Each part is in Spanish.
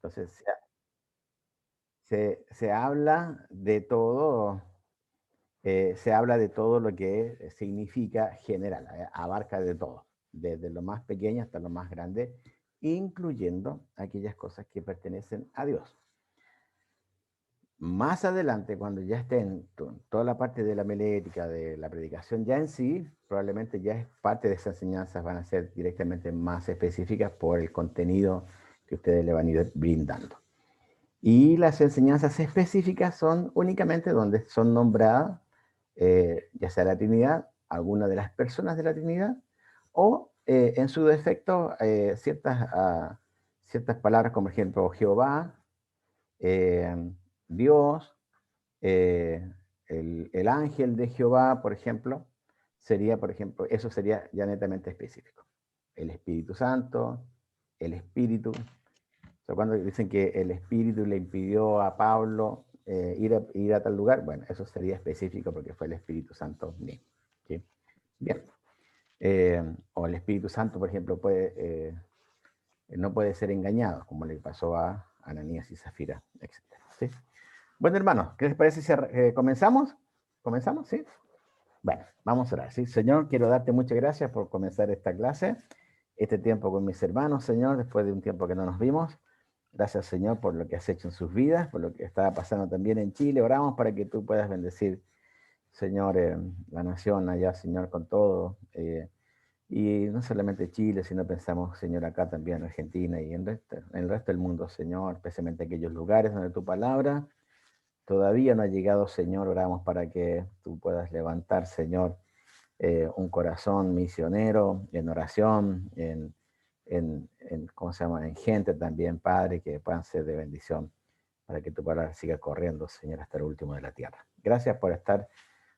Entonces, se habla de todo, se habla de todo lo que significa general, abarca de todo, desde lo más pequeño hasta lo más grande, incluyendo aquellas cosas que pertenecen a Dios. Más adelante, cuando ya estén toda la parte de la homilética, de la predicación ya en sí, probablemente ya es parte de esas enseñanzas van a ser directamente más específicas por el contenido que ustedes le van a ir brindando. Y las enseñanzas específicas son únicamente donde son nombradas, ya sea la Trinidad, alguna de las personas de la Trinidad, o en su defecto ciertas palabras como por ejemplo Jehová, eh, Dios, eh, el ángel de Jehová, por ejemplo, sería, por ejemplo, eso sería ya netamente específico. El Espíritu Santo, el Espíritu. O sea, cuando dicen que el Espíritu le impidió a Pablo ir a tal lugar, bueno, eso sería específico porque fue el Espíritu Santo mismo. ¿Sí? Bien. O el Espíritu Santo, por ejemplo, no puede ser engañado, como le pasó a Ananías y Zafira, etc. ¿Sí? Bueno, hermanos, ¿qué les parece si comenzamos? ¿Comenzamos? ¿Sí? Bueno, vamos a orar. ¿Sí? Señor, quiero darte muchas gracias por comenzar esta clase, este tiempo con mis hermanos, Señor, después de un tiempo que no nos vimos. Gracias, Señor, por lo que has hecho en sus vidas, por lo que está pasando también en Chile. Oramos para que tú puedas bendecir, Señor, la nación allá, Señor, con todo. Y no solamente Chile, sino pensamos, Señor, acá también en Argentina y en el resto del mundo, Señor, especialmente aquellos lugares donde tu palabra todavía no ha llegado, Señor. Oramos para que tú puedas levantar, Señor, un corazón misionero en oración, ¿cómo se llama? En gente también, Padre, que puedan ser de bendición para que tu palabra siga corriendo, Señor, hasta el último de la tierra. Gracias por estar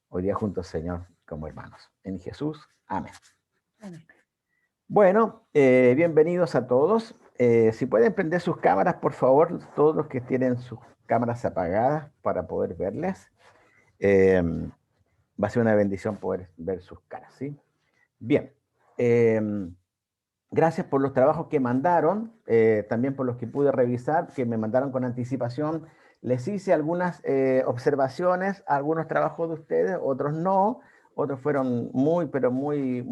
hoy día juntos, Señor, como hermanos. En Jesús, amén. Bueno, bienvenidos a todos. Si pueden prender sus cámaras, por favor, todos los que tienen sus cámaras apagadas para poder verles. Va a ser una bendición poder ver sus caras, ¿sí? Bien. Gracias por los trabajos que mandaron, también por los que pude revisar, que me mandaron con anticipación. Les hice algunas observaciones, algunos trabajos de ustedes, otros no, otros fueron pero muy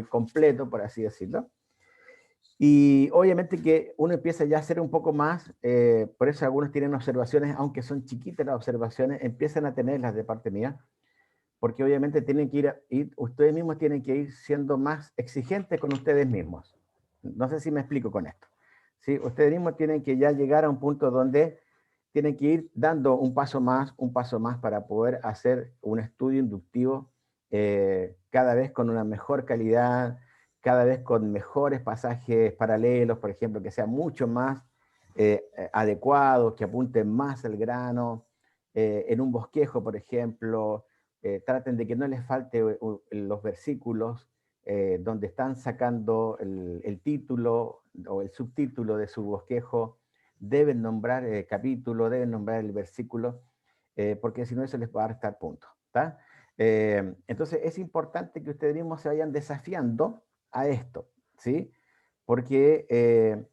completos, por así decirlo. Y obviamente que uno empieza ya a hacer un poco más, por eso algunos tienen observaciones, aunque son chiquitas las observaciones, empiezan a tenerlas de parte mía, porque obviamente tienen que ustedes mismos tienen que ir siendo más exigentes con ustedes mismos. No sé si me explico con esto. ¿Sí? Ustedes mismos tienen que ya llegar a un punto donde tienen que ir dando un paso más para poder hacer un estudio inductivo cada vez con una mejor calidad, cada vez con mejores pasajes paralelos, por ejemplo, que sean mucho más adecuados, que apunten más al grano, en un bosquejo, por ejemplo, traten de que no les falte los versículos donde están sacando el título o el subtítulo de su bosquejo, deben nombrar el capítulo, deben nombrar el versículo, porque si no eso les va a restar puntos. Entonces es importante que ustedes mismos se vayan desafiando a esto, ¿sí? Porque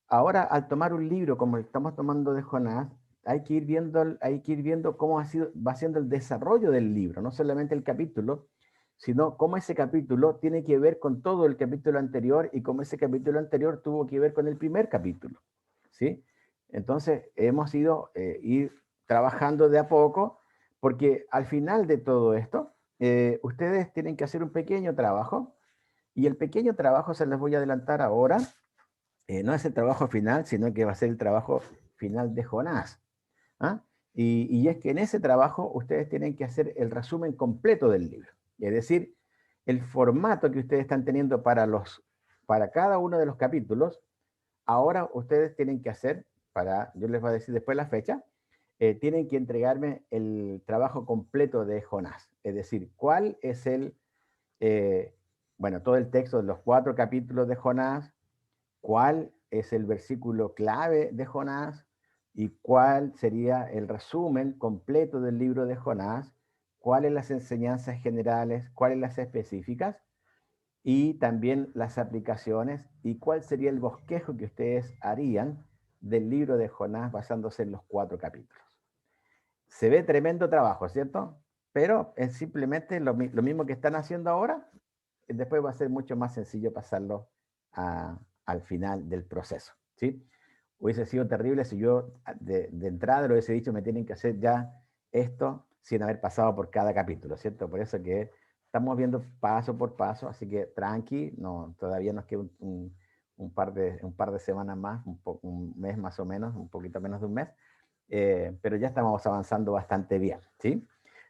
ahora al tomar un libro como el que estamos tomando de Jonás, hay que ir viendo cómo va siendo el desarrollo del libro, no solamente el capítulo, sino cómo ese capítulo tiene que ver con todo el capítulo anterior y cómo ese capítulo anterior tuvo que ver con el primer capítulo, ¿sí? Entonces hemos ido ir trabajando de a poco, porque al final de todo esto, ustedes tienen que hacer un pequeño trabajo, y el pequeño trabajo se les voy a adelantar ahora, no es el trabajo final, sino que va a ser el trabajo final de Jonás. ¿Ah? Y es que en ese trabajo ustedes tienen que hacer el resumen completo del libro. Es decir, el formato que ustedes están teniendo para cada uno de los capítulos, ahora ustedes tienen que hacer, yo les voy a decir después la fecha, tienen que entregarme el trabajo completo de Jonás. Es decir, cuál es eh, todo el texto de los 4 capítulos de Jonás, cuál es el versículo clave de Jonás y cuál sería el resumen completo del libro de Jonás, cuáles las enseñanzas generales, cuáles las específicas, y también las aplicaciones y cuál sería el bosquejo que ustedes harían del libro de Jonás basándose en los 4 capítulos. Se ve tremendo trabajo, ¿cierto? Pero es simplemente lo mismo que están haciendo ahora, después va a ser mucho más sencillo pasarlo al final del proceso, ¿sí? Hubiese sido terrible si yo de entrada lo hubiese dicho, me tienen que hacer ya esto sin haber pasado por cada capítulo, ¿cierto? Por eso que estamos viendo paso por paso, así que tranqui, no, todavía nos queda un par de semanas más, un mes más o menos, un poquito menos de un mes, pero ya estamos avanzando bastante bien, ¿sí?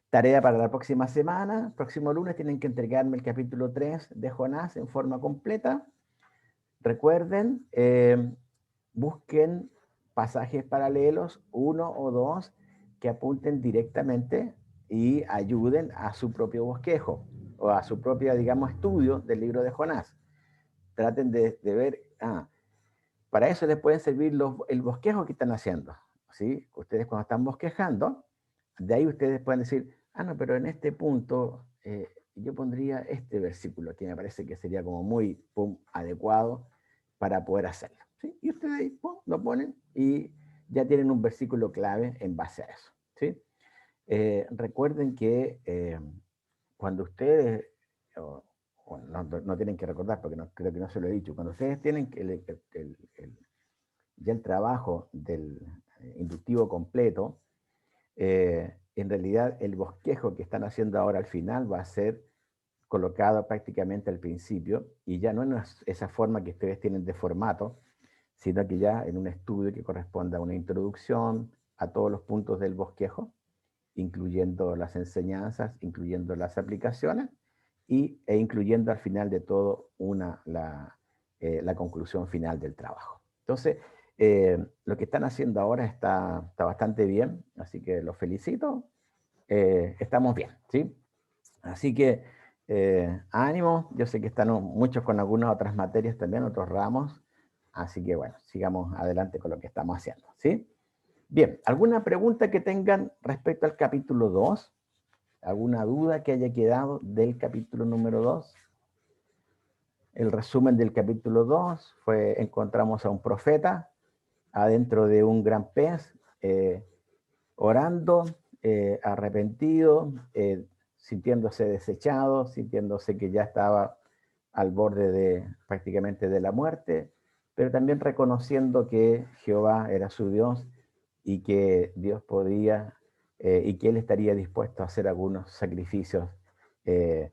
Tarea para la próxima semana, próximo lunes tienen que entregarme el capítulo 3 de Jonás en forma completa. Recuerden, busquen pasajes paralelos, 1 o 2, que apunten directamente y ayuden a su propio bosquejo o a su propio, digamos, estudio del libro de Jonás. Traten de ver, para eso les pueden servir el bosquejo que están haciendo, ¿sí? Ustedes cuando están bosquejando, de ahí ustedes pueden decir, no, pero en este punto yo pondría este versículo que me parece que sería como muy adecuado para poder hacerlo, ¿sí? Y ustedes ahí lo ponen y ya tienen un versículo clave en base a eso, ¿sí? Recuerden que cuando ustedes, no tienen que recordar, porque creo que no se lo he dicho, cuando ustedes tienen ya el trabajo del inductivo completo, en realidad el bosquejo que están haciendo ahora al final va a ser colocado prácticamente al principio y ya no en esa forma que ustedes tienen de formato, sino que ya en un estudio que corresponda a una introducción a todos los puntos del bosquejo, incluyendo las enseñanzas, incluyendo las aplicaciones e incluyendo al final de todo la conclusión final del trabajo. Entonces, lo que están haciendo ahora está bastante bien, así que los felicito. Estamos bien, ¿sí? Así que ánimo, yo sé que están muchos con algunas otras materias también, otros ramos, así que bueno, sigamos adelante con lo que estamos haciendo, ¿sí? Bien, ¿alguna pregunta que tengan respecto al capítulo 2? ¿Alguna duda que haya quedado del capítulo número 2? El resumen del capítulo 2 fue, encontramos a un profeta adentro de un gran pez, orando, arrepentido, sintiéndose desechado, sintiéndose que ya estaba al borde prácticamente de la muerte, pero también reconociendo que Jehová era su Dios y que Dios podía y que Él estaría dispuesto a hacer algunos sacrificios eh,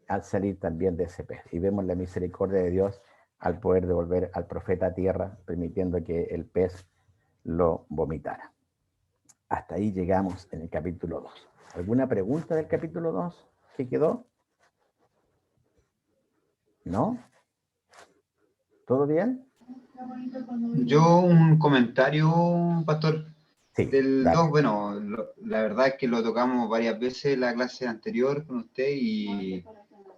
al salir también de ese pez. Y vemos la misericordia de Dios al poder devolver al profeta a tierra, permitiendo que el pez lo vomitara. Hasta ahí llegamos en el capítulo 2. ¿Alguna pregunta del capítulo 2 que quedó? ¿No? ¿Todo bien? Yo un comentario, pastor, Sí, del 2. dale. Bueno, la verdad es que lo tocamos varias veces en la clase anterior con usted y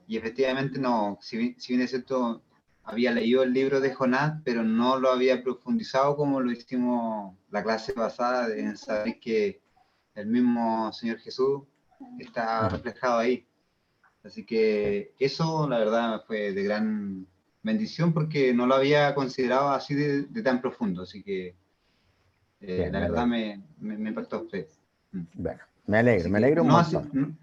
efectivamente no, si bien es cierto, había leído el libro de Jonás, pero no lo había profundizado como lo hicimos la clase pasada, en saber que el mismo Señor Jesús está reflejado ahí. Así que eso, la verdad, fue de gran bendición porque no lo había considerado así de tan profundo. Así que Bien, la me verdad alegro. me impactó a usted. Bueno, Así me que alegro un no así, montón.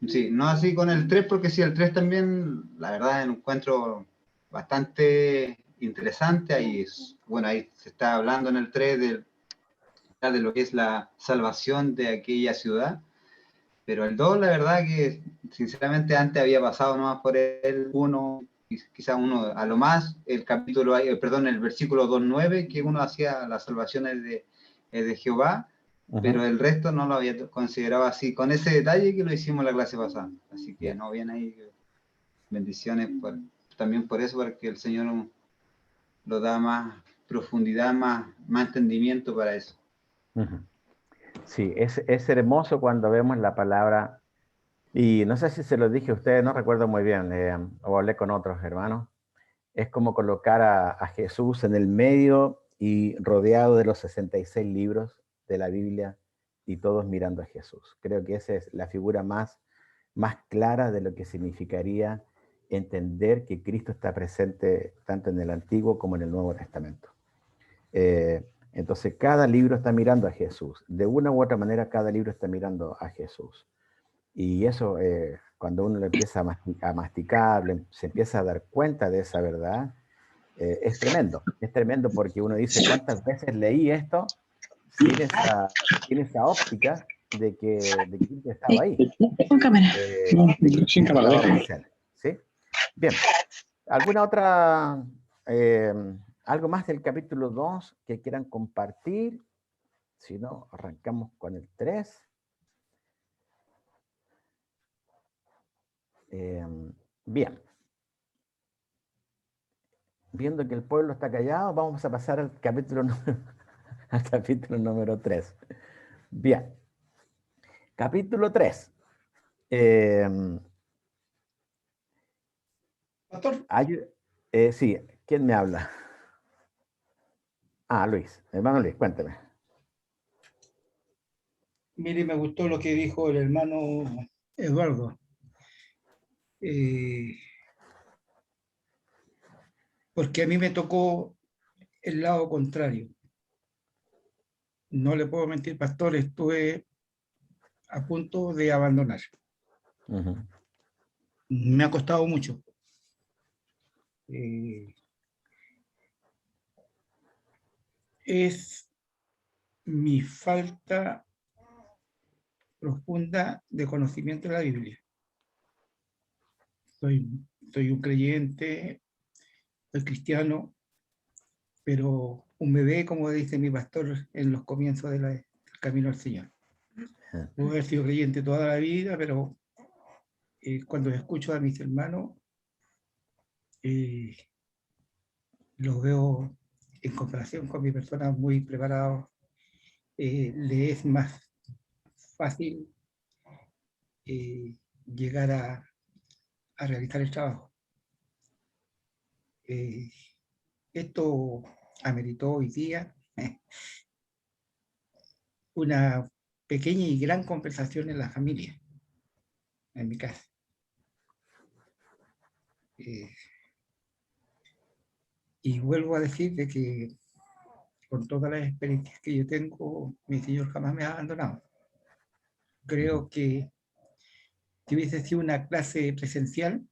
no, sí, no así con el 3 porque sí, el 3 también, la verdad, lo encuentro bastante interesante. Ahí, bueno, ahí se está hablando en el 3 de lo que es la salvación de aquella ciudad. Pero el 2, la verdad que sinceramente antes había pasado nomás por el 1, quizá uno a lo más, el capítulo, perdón, el versículo 2.9, que uno hacía las salvaciones de Jehová, pero el resto no lo había considerado así, con ese detalle que lo hicimos la clase pasada. Así que Bien. no, bien ahí, bendiciones también por eso, porque el Señor lo da más profundidad, más entendimiento para eso. Sí, es hermoso cuando vemos la palabra, y no sé si se lo dije a ustedes, no recuerdo muy bien, o hablé con otros hermanos, es como colocar a Jesús en el medio y rodeado de los 66 libros de la Biblia y todos mirando a Jesús. Creo que esa es la figura más clara de lo que significaría entender que Cristo está presente tanto en el Antiguo como en el Nuevo Testamento. Entonces, cada libro está mirando a Jesús. De una u otra manera, cada libro está mirando a Jesús. Y eso, cuando uno lo empieza a masticar, se empieza a dar cuenta de esa verdad, es tremendo. Es tremendo porque uno dice, ¿cuántas veces leí esto sin esa óptica de que Cristo estaba ahí? Con cámara. Sin cámara, Estaba déjame. presente, ¿sí? Bien. ¿Alguna otra, algo más del capítulo 2 que quieran compartir? Si no, arrancamos con el 3. Bien. Viendo que el pueblo está callado, vamos a pasar al capítulo número 3. Bien. Capítulo 3. Pastor, Sí, ¿quién me habla? Ah, Luis. Hermano Luis, cuénteme. mire, me gustó lo que dijo el hermano Eduardo. Porque a mí me tocó el lado contrario. No le puedo mentir, pastor, estuve a punto de abandonar. Me ha costado mucho. Es mi falta profunda de conocimiento de la Biblia. Soy un creyente, soy cristiano, pero un bebé, como dice mi pastor, en los comienzos del camino al Señor. Puedo haber sido creyente toda la vida, pero cuando escucho a mis hermanos, los veo en comparación con mi persona muy preparados, le es más fácil llegar a realizar el trabajo. Esto ameritó hoy día una pequeña y gran conversación en la familia, en mi casa. Y vuelvo a decir de que con todas las experiencias que yo tengo, mi Señor jamás me ha abandonado. Creo que si hubiese sido una clase presencial,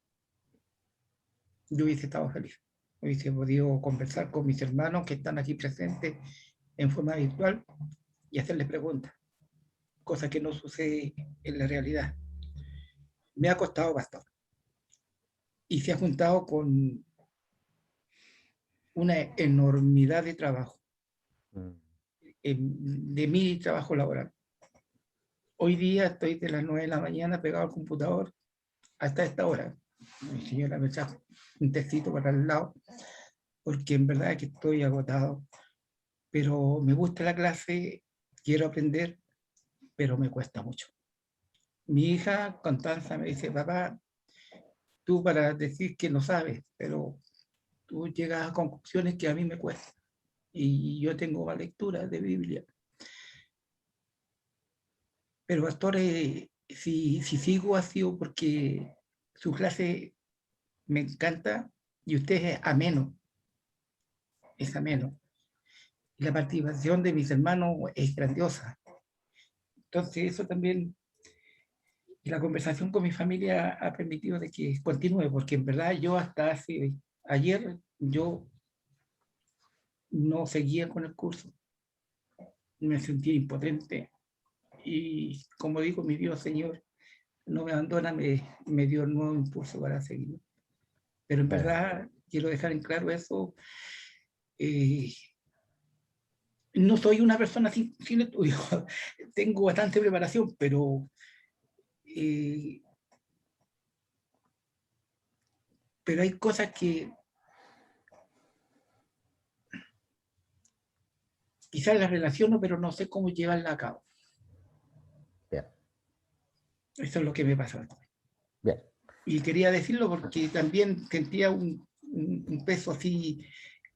yo hubiese estado feliz. Hubiese podido conversar con mis hermanos que están aquí presentes en forma virtual y hacerles preguntas, cosa que no sucede en la realidad. Me ha costado bastante. Y se ha juntado con una enormidad de trabajo, de mi trabajo laboral. Hoy día estoy de las 9 de la mañana pegado al computador hasta esta hora. Mi señora me trajo un tecito para el lado, porque en verdad es que estoy agotado. Pero me gusta la clase, quiero aprender, pero me cuesta mucho. Mi hija Constanza me dice, papá, tú para decir que no sabes, pero tú llegas a conclusiones que a mí me cuestan. Y yo tengo más lectura de Biblia. Pero pastor, si sigo ha sido porque su clase me encanta y usted es ameno. Es ameno. Y la participación de mis hermanos es grandiosa. Entonces eso también, y la conversación con mi familia ha permitido de que continúe, porque en verdad yo hasta ayer yo no seguía con el curso. Me sentía impotente. Y como digo, mi Dios Señor no me abandona, me dio un nuevo impulso para seguir. Pero en verdad quiero dejar en claro eso. No soy una persona sin estudio, tengo bastante preparación, pero hay cosas que quizás las relaciono, pero no sé cómo llevarlas a cabo. Bien. Eso es lo que me pasa. Bien. Y quería decirlo porque también sentía un peso así,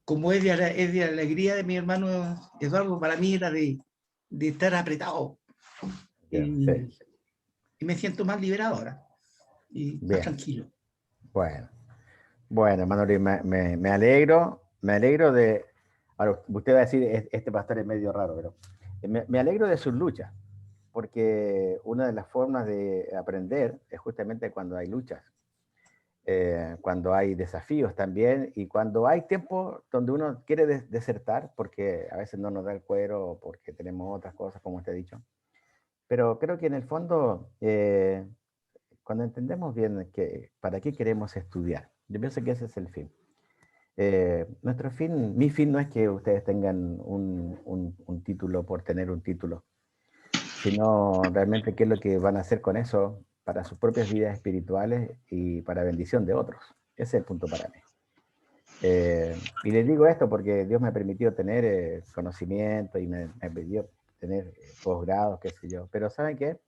como es de alegría de mi hermano Eduardo, para mí era de estar apretado. Bien, sí. Y me siento más liberado ahora y más tranquilo. Bueno, hermano Luis, me alegro de, ahora usted va a decir, este pastor es medio raro, pero me alegro de sus luchas, porque una de las formas de aprender es justamente cuando hay luchas, cuando hay desafíos también, y cuando hay tiempo donde uno quiere desertar, porque a veces no nos da el cuero, o porque tenemos otras cosas, como usted ha dicho. Pero creo que en el fondo, cuando entendemos bien que para qué queremos estudiar, yo pienso que ese es el fin. Nuestro fin, mi fin no es que ustedes tengan un título por tener un título, sino realmente qué es lo que van a hacer con eso para sus propias vidas espirituales y para bendición de otros. Ese es el punto para mí. Y les digo esto porque Dios me ha permitido tener conocimiento y me permitió tener posgrados, qué sé yo. Pero ¿saben qué?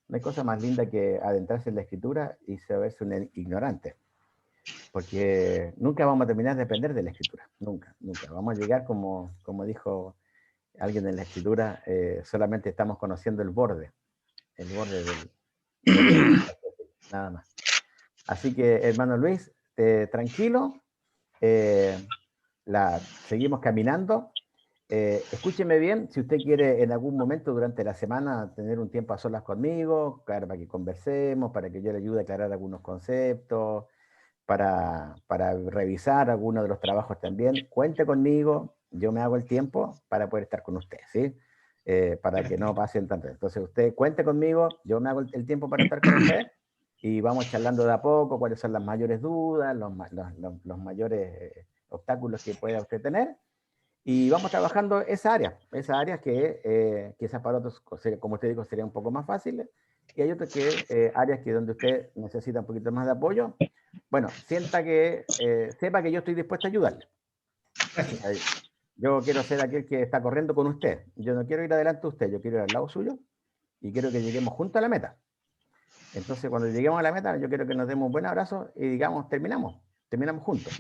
No hay cosa más linda que adentrarse en la escritura y saberse un ignorante. Porque nunca vamos a terminar de aprender de la escritura. Nunca, nunca. Vamos a llegar, como dijo alguien en la escritura, solamente estamos conociendo el borde del nada más. Así que, hermano Luis, tranquilo, seguimos caminando. Escúcheme bien, si usted quiere en algún momento durante la semana tener un tiempo a solas conmigo, claro, para que conversemos, para que yo le ayude a aclarar algunos conceptos, para revisar algunos de los trabajos también, cuente conmigo, yo me hago el tiempo para poder estar con usted, ¿sí? Para que no pasen tanto. Entonces usted cuente conmigo, yo me hago el tiempo para estar con usted y vamos charlando de a poco cuáles son las mayores dudas, los mayores obstáculos que pueda usted tener. Y vamos trabajando esa área que quizás para otros, como usted dijo, sería un poco más fácil. Y hay otras áreas que donde usted necesita un poquito más de apoyo. Bueno, sepa que yo estoy dispuesto a ayudarle. Yo quiero ser aquel que está corriendo con usted. Yo no quiero ir adelante de usted, yo quiero ir al lado suyo y quiero que lleguemos juntos a la meta. Entonces, cuando lleguemos a la meta, yo quiero que nos demos un buen abrazo y digamos, terminamos juntos.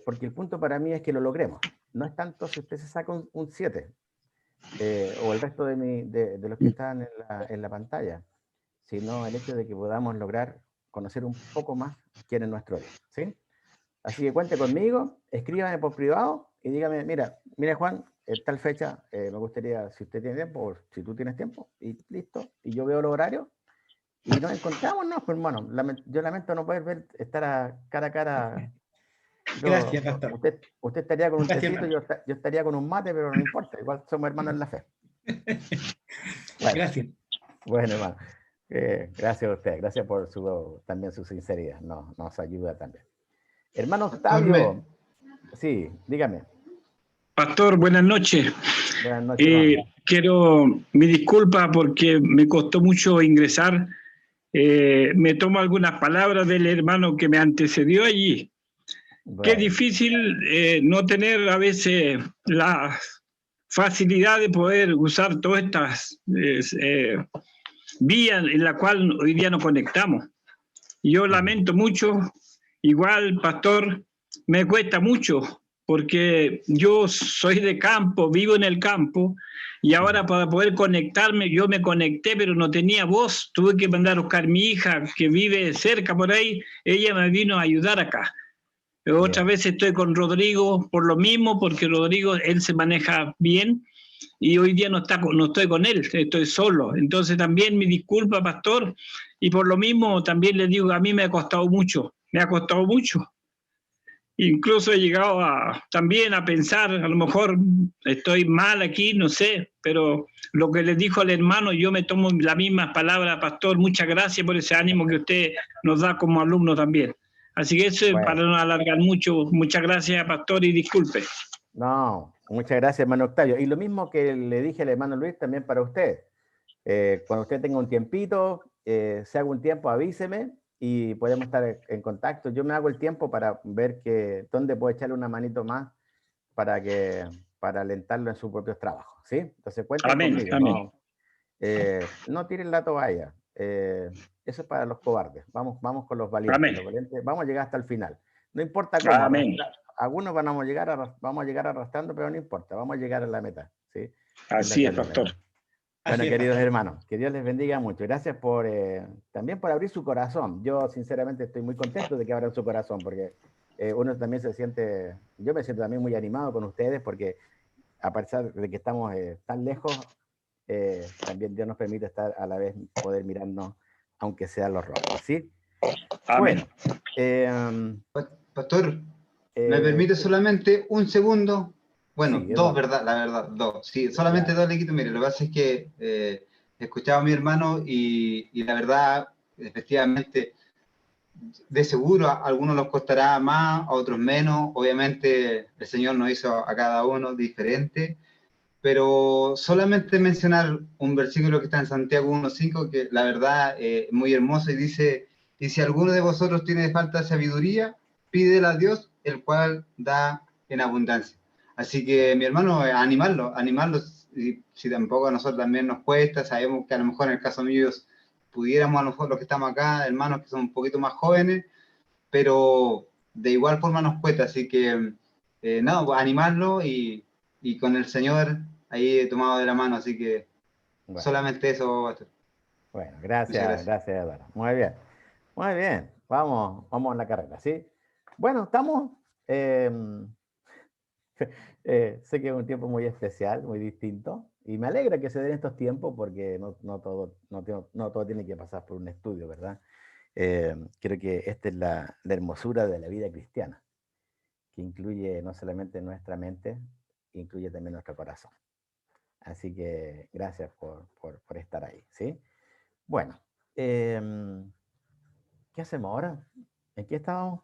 Porque el punto para mí es que lo logremos. No es tanto si usted se saca un 7 o el resto de los que están en la pantalla, sino el hecho de que podamos lograr conocer un poco más quién es nuestro Dios, ¿sí? Así que cuente conmigo, escríbame por privado y dígame, mira Juan, tal fecha, me gustaría, si usted tiene tiempo, o si tú tienes tiempo, y listo, y yo veo los horarios, y nos encontramos, ¿no? Pues hermano, yo lamento no poder estar cara a cara. Gracias, pastor. Usted estaría con un Gracias, tecito, yo estaría con un mate, pero no importa, igual somos hermanos en la fe. Bueno, gracias. bueno, hermano. Gracias a usted, gracias por también su sinceridad, nos ayuda también. Hermano Octavio, sí, dígame. Pastor, buenas noches. Buenas noches. Quiero mi disculpa porque me costó mucho ingresar. Me tomo algunas palabras del hermano que me antecedió allí. Bueno. Qué difícil no tener a veces la facilidad de poder usar todas estas vías en las cuales hoy día nos conectamos. Yo lamento mucho, igual, pastor, me cuesta mucho, porque yo soy de campo, vivo en el campo, y ahora para poder conectarme, yo me conecté, pero no tenía voz, tuve que mandar a buscar a mi hija, que vive cerca por ahí, ella me vino a ayudar acá. Pero otra vez estoy con Rodrigo por lo mismo, porque Rodrigo, él se maneja bien, y hoy día no estoy con él, estoy solo. Entonces también mi disculpa, pastor, y por lo mismo también le digo, a mí me ha costado mucho. Incluso he llegado también a pensar, a lo mejor estoy mal aquí, no sé, pero lo que le dijo al hermano, yo me tomo la misma palabra, pastor, muchas gracias por ese ánimo que usted nos da como alumno también. Así que eso, bueno, para no alargar mucho, muchas gracias, pastor, y disculpe. No, muchas gracias, hermano Octavio. Y lo mismo que le dije al hermano Luis, también para usted. Cuando usted tenga un tiempito, si haga un tiempo, avíseme y podemos estar en contacto. Yo me hago el tiempo para ver dónde puedo echarle una manito más para alentarlo en sus propios trabajos, ¿sí? Entonces cuenten conmigo. Amén. No tiren la toalla. Eso es para los cobardes. Vamos con los valientes. Los valientes. Vamos a llegar hasta el final. No importa cómo. Algunos vamos a llegar arrastrando, pero no importa. Vamos a llegar a la meta, ¿sí? Así es, pastor. Bueno, Así es, queridos pastor. hermanos, que Dios les bendiga mucho. Gracias por también por abrir su corazón. Yo sinceramente estoy muy contento de que abran su corazón, porque uno también se siente, yo me siento también muy animado con ustedes, porque a pesar de que estamos tan lejos, también Dios nos permite estar a la vez, poder mirarnos, aunque sean los rostros, ¿sí? Amén. Bueno, eh, Pastor, ¿me eh, permite solamente un segundo? Bueno, sí, dos, Eduardo, ¿verdad? La verdad, dos. Sí, solamente ya, dos le quito. Mire, lo que pasa es que escuchaba a mi hermano y la verdad, efectivamente, de seguro a algunos los costará más, a otros menos. Obviamente, el Señor nos hizo a cada uno diferente. Pero solamente mencionar un versículo que está en Santiago 1.5, que la verdad es muy hermoso y dice, y si alguno de vosotros tiene falta de sabiduría, pídela a Dios, el cual da en abundancia. Así que mi hermano, animarlo, si tampoco a nosotros también nos cuesta, sabemos que a lo mejor en el caso mío pudiéramos, a lo mejor los que estamos acá, hermanos que son un poquito más jóvenes, pero de igual forma nos cuesta, así que nada, pues, animarlo y con el Señor ahí tomado de la mano, así que bueno. solamente eso, Pastor. Bueno, Muchas gracias, gracias. gracias, Eduardo. Muy bien, muy bien. Vamos en la carrera, ¿sí? Bueno, estamos. eh, sé que es un tiempo muy especial, muy distinto, y me alegra que se den estos tiempos porque no todo tiene que pasar por un estudio, ¿verdad? Creo que esta es la hermosura de la vida cristiana, que incluye no solamente nuestra mente, incluye también nuestro corazón. Así que gracias por estar ahí, ¿sí? Bueno, em, ¿qué hacemos ahora? ¿En qué estábamos?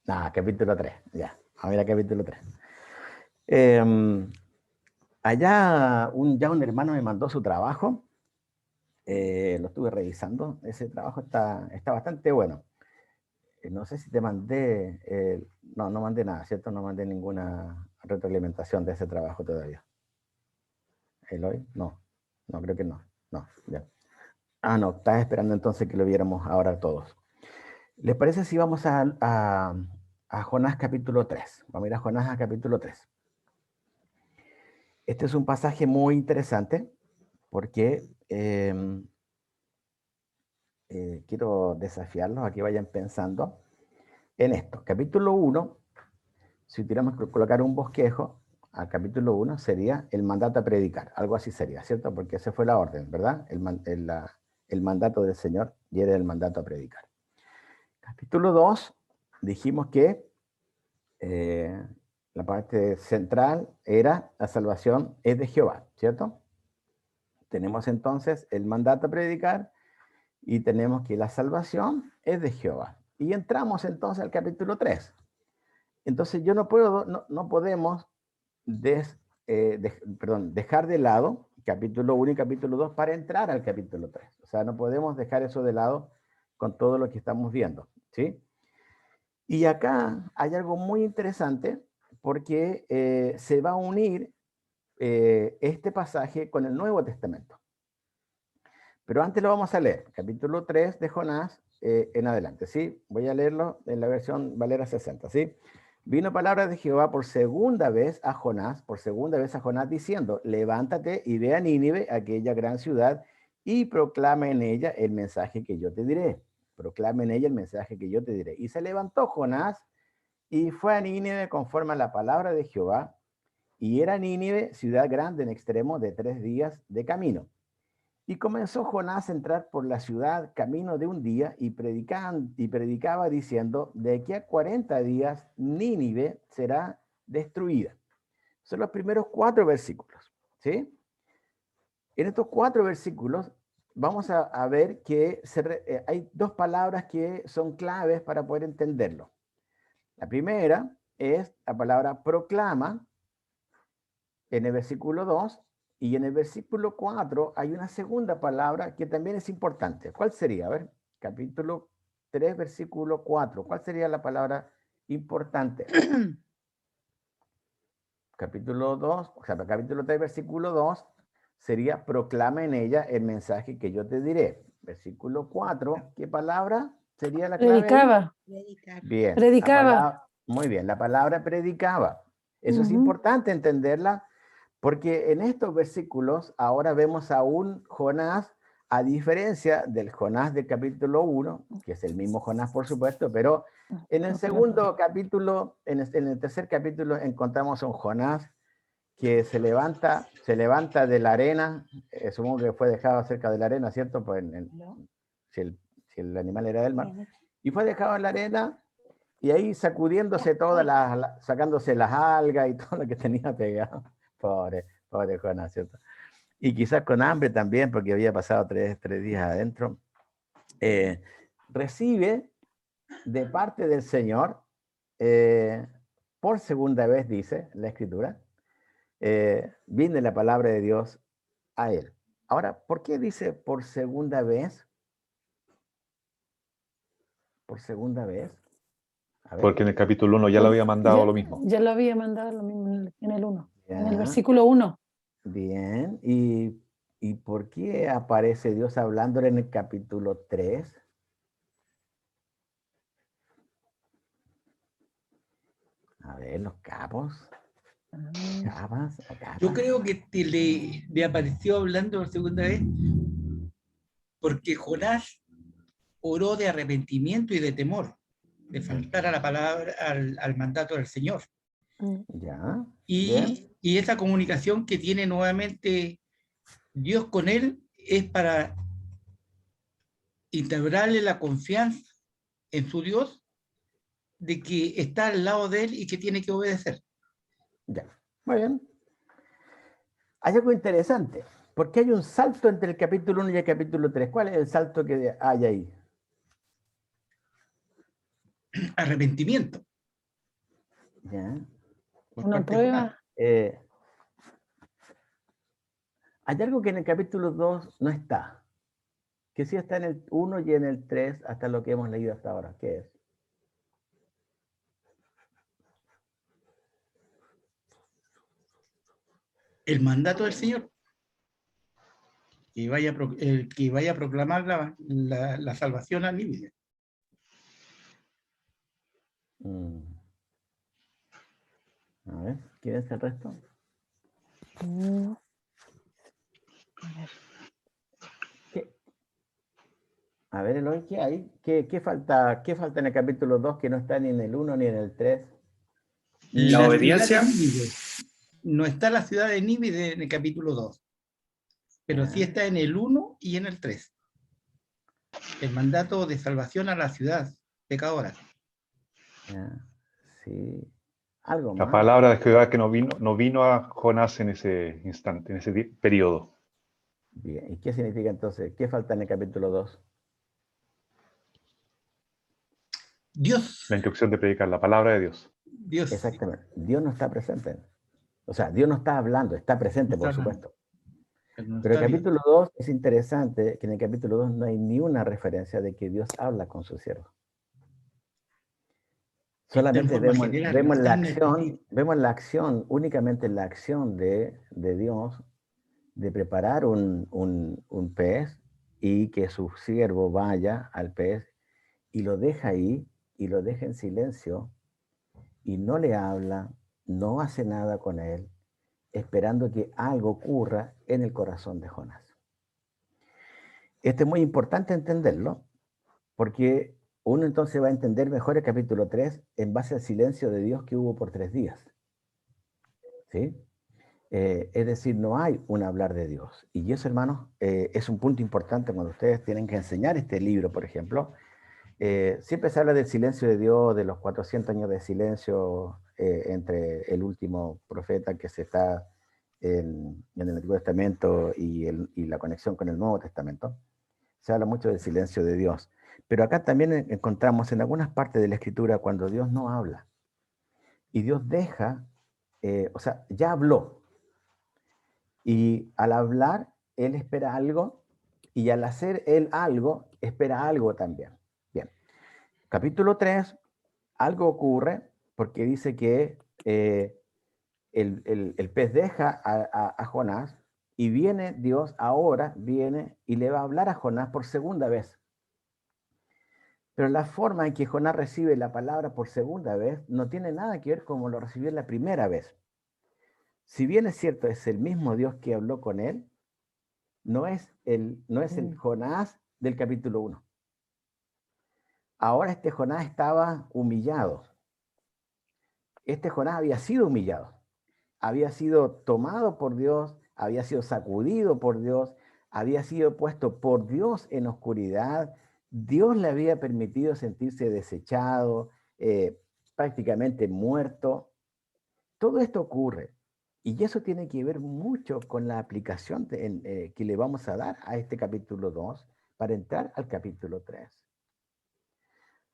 Ah, capítulo 3, ya. Vamos a ir a capítulo 3. Allá ya un hermano me mandó su trabajo, lo estuve revisando, ese trabajo está bastante bueno. No sé si te mandé, no mandé nada, ¿cierto? No mandé ninguna retroalimentación de ese trabajo todavía. ¿Eloy? No, creo que no, ya. Ah, no, estaba esperando entonces que lo viéramos ahora todos. ¿Les parece si vamos a Jonás capítulo 3? Vamos a ir a Jonás capítulo 3. Este es un pasaje muy interesante porque quiero desafiarlos a que vayan pensando en esto. Capítulo 1, si tuviéramos que colocar un bosquejo, al capítulo 1 sería el mandato a predicar, algo así sería, ¿cierto? Porque esa fue la orden, ¿verdad? El mandato del Señor y era el mandato a predicar. Capítulo 2, dijimos que la parte central era la salvación es de Jehová, ¿cierto? Tenemos entonces el mandato a predicar y tenemos que la salvación es de Jehová. Y entramos entonces al capítulo 3. Entonces yo no podemos dejar de lado capítulo 1 y capítulo 2 para entrar al capítulo 3. O sea, no podemos dejar eso de lado con todo lo que estamos viendo, ¿sí? Y acá hay algo muy interesante porque se va a unir este pasaje con el Nuevo Testamento. Pero antes lo vamos a leer, capítulo 3 de Jonás en adelante, ¿sí? Voy a leerlo en la versión Valera 60, ¿sí? Vino palabra de Jehová por segunda vez a Jonás, diciendo, levántate y ve a Nínive, aquella gran ciudad, y proclama en ella el mensaje que yo te diré. Proclama en ella el mensaje que yo te diré. Y se levantó Jonás y fue a Nínive conforme a la palabra de Jehová, y era Nínive ciudad grande en extremo de 3 días de camino. Y comenzó Jonás a entrar por la ciudad camino de un día y predicaba diciendo, de aquí a 40 días Nínive será destruida. Son los primeros 4 versículos, ¿sí? En estos 4 versículos vamos a ver que hay 2 palabras que son claves para poder entenderlo. La primera es la palabra proclama en el versículo 2 y en el versículo 4 hay una segunda palabra que también es importante. ¿Cuál sería? A ver, capítulo 3, versículo 4. ¿Cuál sería la palabra importante? Capítulo 2, o sea, capítulo 3, versículo 2 sería proclama en ella el mensaje que yo te diré. Versículo 4, ¿qué palabra sería la clave ahí? Predicaba, Bien, predicaba. muy bien, la palabra predicaba. Eso es Ujú. importante entenderla Porque en estos versículos ahora vemos a un Jonás, a diferencia del Jonás del capítulo 1, que es el mismo Jonás, por supuesto, pero en el segundo capítulo, en el tercer capítulo, encontramos a un Jonás que se levanta de la arena, supongo que fue dejado cerca de la arena, ¿cierto? Pues si el animal era del mar, y fue dejado en la arena, y ahí sacudiéndose sacándose las algas y todo lo que tenía pegado. Pobre Jonás, ¿cierto? Y quizás con hambre también, porque había pasado tres días adentro. Recibe de parte del Señor, por segunda vez, dice la Escritura, viene la palabra de Dios a él. Ahora, ¿por qué dice por segunda vez? Por segunda vez. A ver. Porque en el capítulo 1 ya lo había mandado lo mismo. Ya lo había mandado lo mismo en el 1, en el Ya. versículo 1. Bien. ¿Y por qué aparece Dios hablándole en el capítulo 3? A ver, los capos. Capas. Yo creo que le apareció hablando por segunda vez porque Jonás oró de arrepentimiento y de temor, de faltar a la palabra, al mandato del Señor. Ya. Y esa comunicación que tiene nuevamente Dios con él es para instaurarle la confianza en su Dios de que está al lado de él y que tiene que obedecer. Ya. Muy bien. Hay algo interesante, porque hay un salto entre el capítulo 1 y el capítulo 3. ¿Cuál es el salto que hay ahí? Arrepentimiento. Ya. Por Una parte de Jonás. prueba. Hay algo que en el capítulo 2 no está, que sí está en el 1 y en el 3, hasta lo que hemos leído hasta ahora. ¿Qué es? El mandato del Señor. Que vaya a proclamar la salvación a Nínive. A ver, ¿quién es el resto? A ver, Eloy, ¿qué hay? ¿Qué falta en el capítulo 2 que no está ni en el 1 ni en el 3? La obediencia. Ciudad de Nínive. No está la ciudad de Nínive en el capítulo 2, pero sí está en el 1 y en el 3. El mandato de salvación a la ciudad pecadora. Sí. Algo La más. palabra de Jehová que no vino a Jonás en ese instante, en ese periodo. Bien. ¿Y qué significa entonces? ¿Qué falta en el capítulo 2? Dios. La instrucción de predicar la palabra de Dios. Dios. Exactamente. Dios no está presente. O sea, Dios no está hablando, está presente, por supuesto. Pero el capítulo 2 es interesante, que en el capítulo 2 no hay ni una referencia de que Dios habla con sus siervos. Solamente vemos la acción, únicamente la acción de Dios de preparar un pez y que su siervo vaya al pez y lo deja ahí y lo deja en silencio y no le habla, no hace nada con él, esperando que algo ocurra en el corazón de Jonás. Esto es muy importante entenderlo, porque uno entonces va a entender mejor el capítulo 3 en base al silencio de Dios que hubo por 3 días. ¿Sí? Es decir, no hay un hablar de Dios. Y eso, hermanos, es un punto importante cuando ustedes tienen que enseñar este libro, por ejemplo. Siempre se habla del silencio de Dios, de los 400 años de silencio entre el último profeta que se está en el Antiguo Testamento y la conexión con el Nuevo Testamento. Se habla mucho del silencio de Dios. Pero acá también encontramos en algunas partes de la Escritura cuando Dios no habla. Y Dios deja, o sea, ya habló. Y al hablar, Él espera algo. Y al hacer Él algo, espera algo también. Bien. Capítulo 3, algo ocurre porque dice que el pez deja a Jonás y viene Dios ahora, viene y le va a hablar a Jonás por segunda vez. Pero la forma en que Jonás recibe la palabra por segunda vez no tiene nada que ver como lo recibió la primera vez. si bien es cierto, es el mismo Dios que habló con él, no es el Jonás del capítulo 1. Ahora este Jonás estaba humillado. Este Jonás había sido humillado. Había sido tomado por Dios, había sido sacudido por Dios, había sido puesto por Dios en oscuridad. Dios le había permitido sentirse desechado, prácticamente muerto. Todo esto ocurre. Y eso tiene que ver mucho con la aplicación que le vamos a dar a este capítulo 2 para entrar al capítulo 3.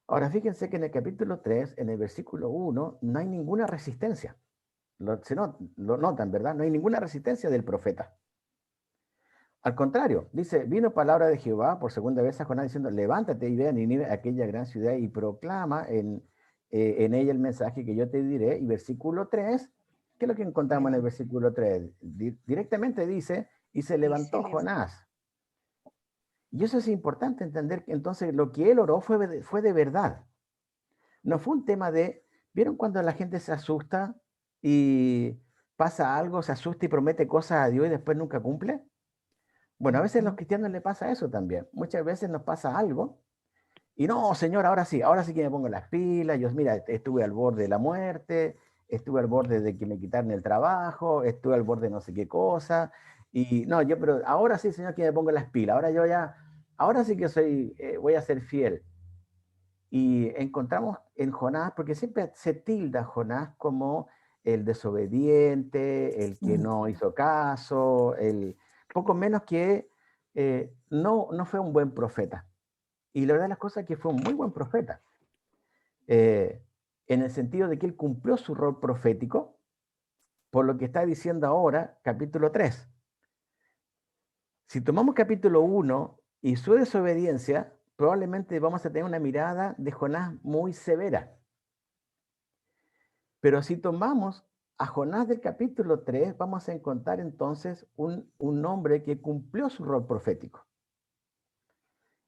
Ahora, fíjense que en el capítulo 3, en el versículo 1, no hay ninguna resistencia. Lo notan, ¿verdad? No hay ninguna resistencia del profeta. Al contrario, dice, vino palabra de Jehová por segunda vez a Jonás diciendo, levántate y ve a Nínive, aquella gran ciudad, y proclama en ella el mensaje que yo te diré. Y versículo 3, ¿qué es lo que encontramos en el versículo 3? Directamente dice, y se levantó Jonás. Y eso es importante entender que entonces lo que él oró fue de verdad. No fue un tema de, ¿vieron cuando la gente se asusta y pasa algo, se asusta y promete cosas a Dios y después nunca cumple? Bueno, a veces a los cristianos les pasa eso también. Muchas veces nos pasa algo y no, Señor, ahora sí que me pongo las pilas. Yo, mira, estuve al borde de la muerte, estuve al borde de que me quitaran el trabajo, estuve al borde de no sé qué cosa. Y no, pero ahora sí, Señor, que me pongo las pilas. Ahora sí que voy a ser fiel. Y encontramos en Jonás, porque siempre se tilda a Jonás como el desobediente, el que no hizo caso, poco menos que no fue un buen profeta. Y la verdad de las cosas es que fue un muy buen profeta, en el sentido de que él cumplió su rol profético, por lo que está diciendo ahora, capítulo 3. Si tomamos capítulo 1 y su desobediencia, probablemente vamos a tener una mirada de Jonás muy severa. Pero si tomamos a Jonás del capítulo 3, vamos a encontrar entonces un hombre que cumplió su rol profético.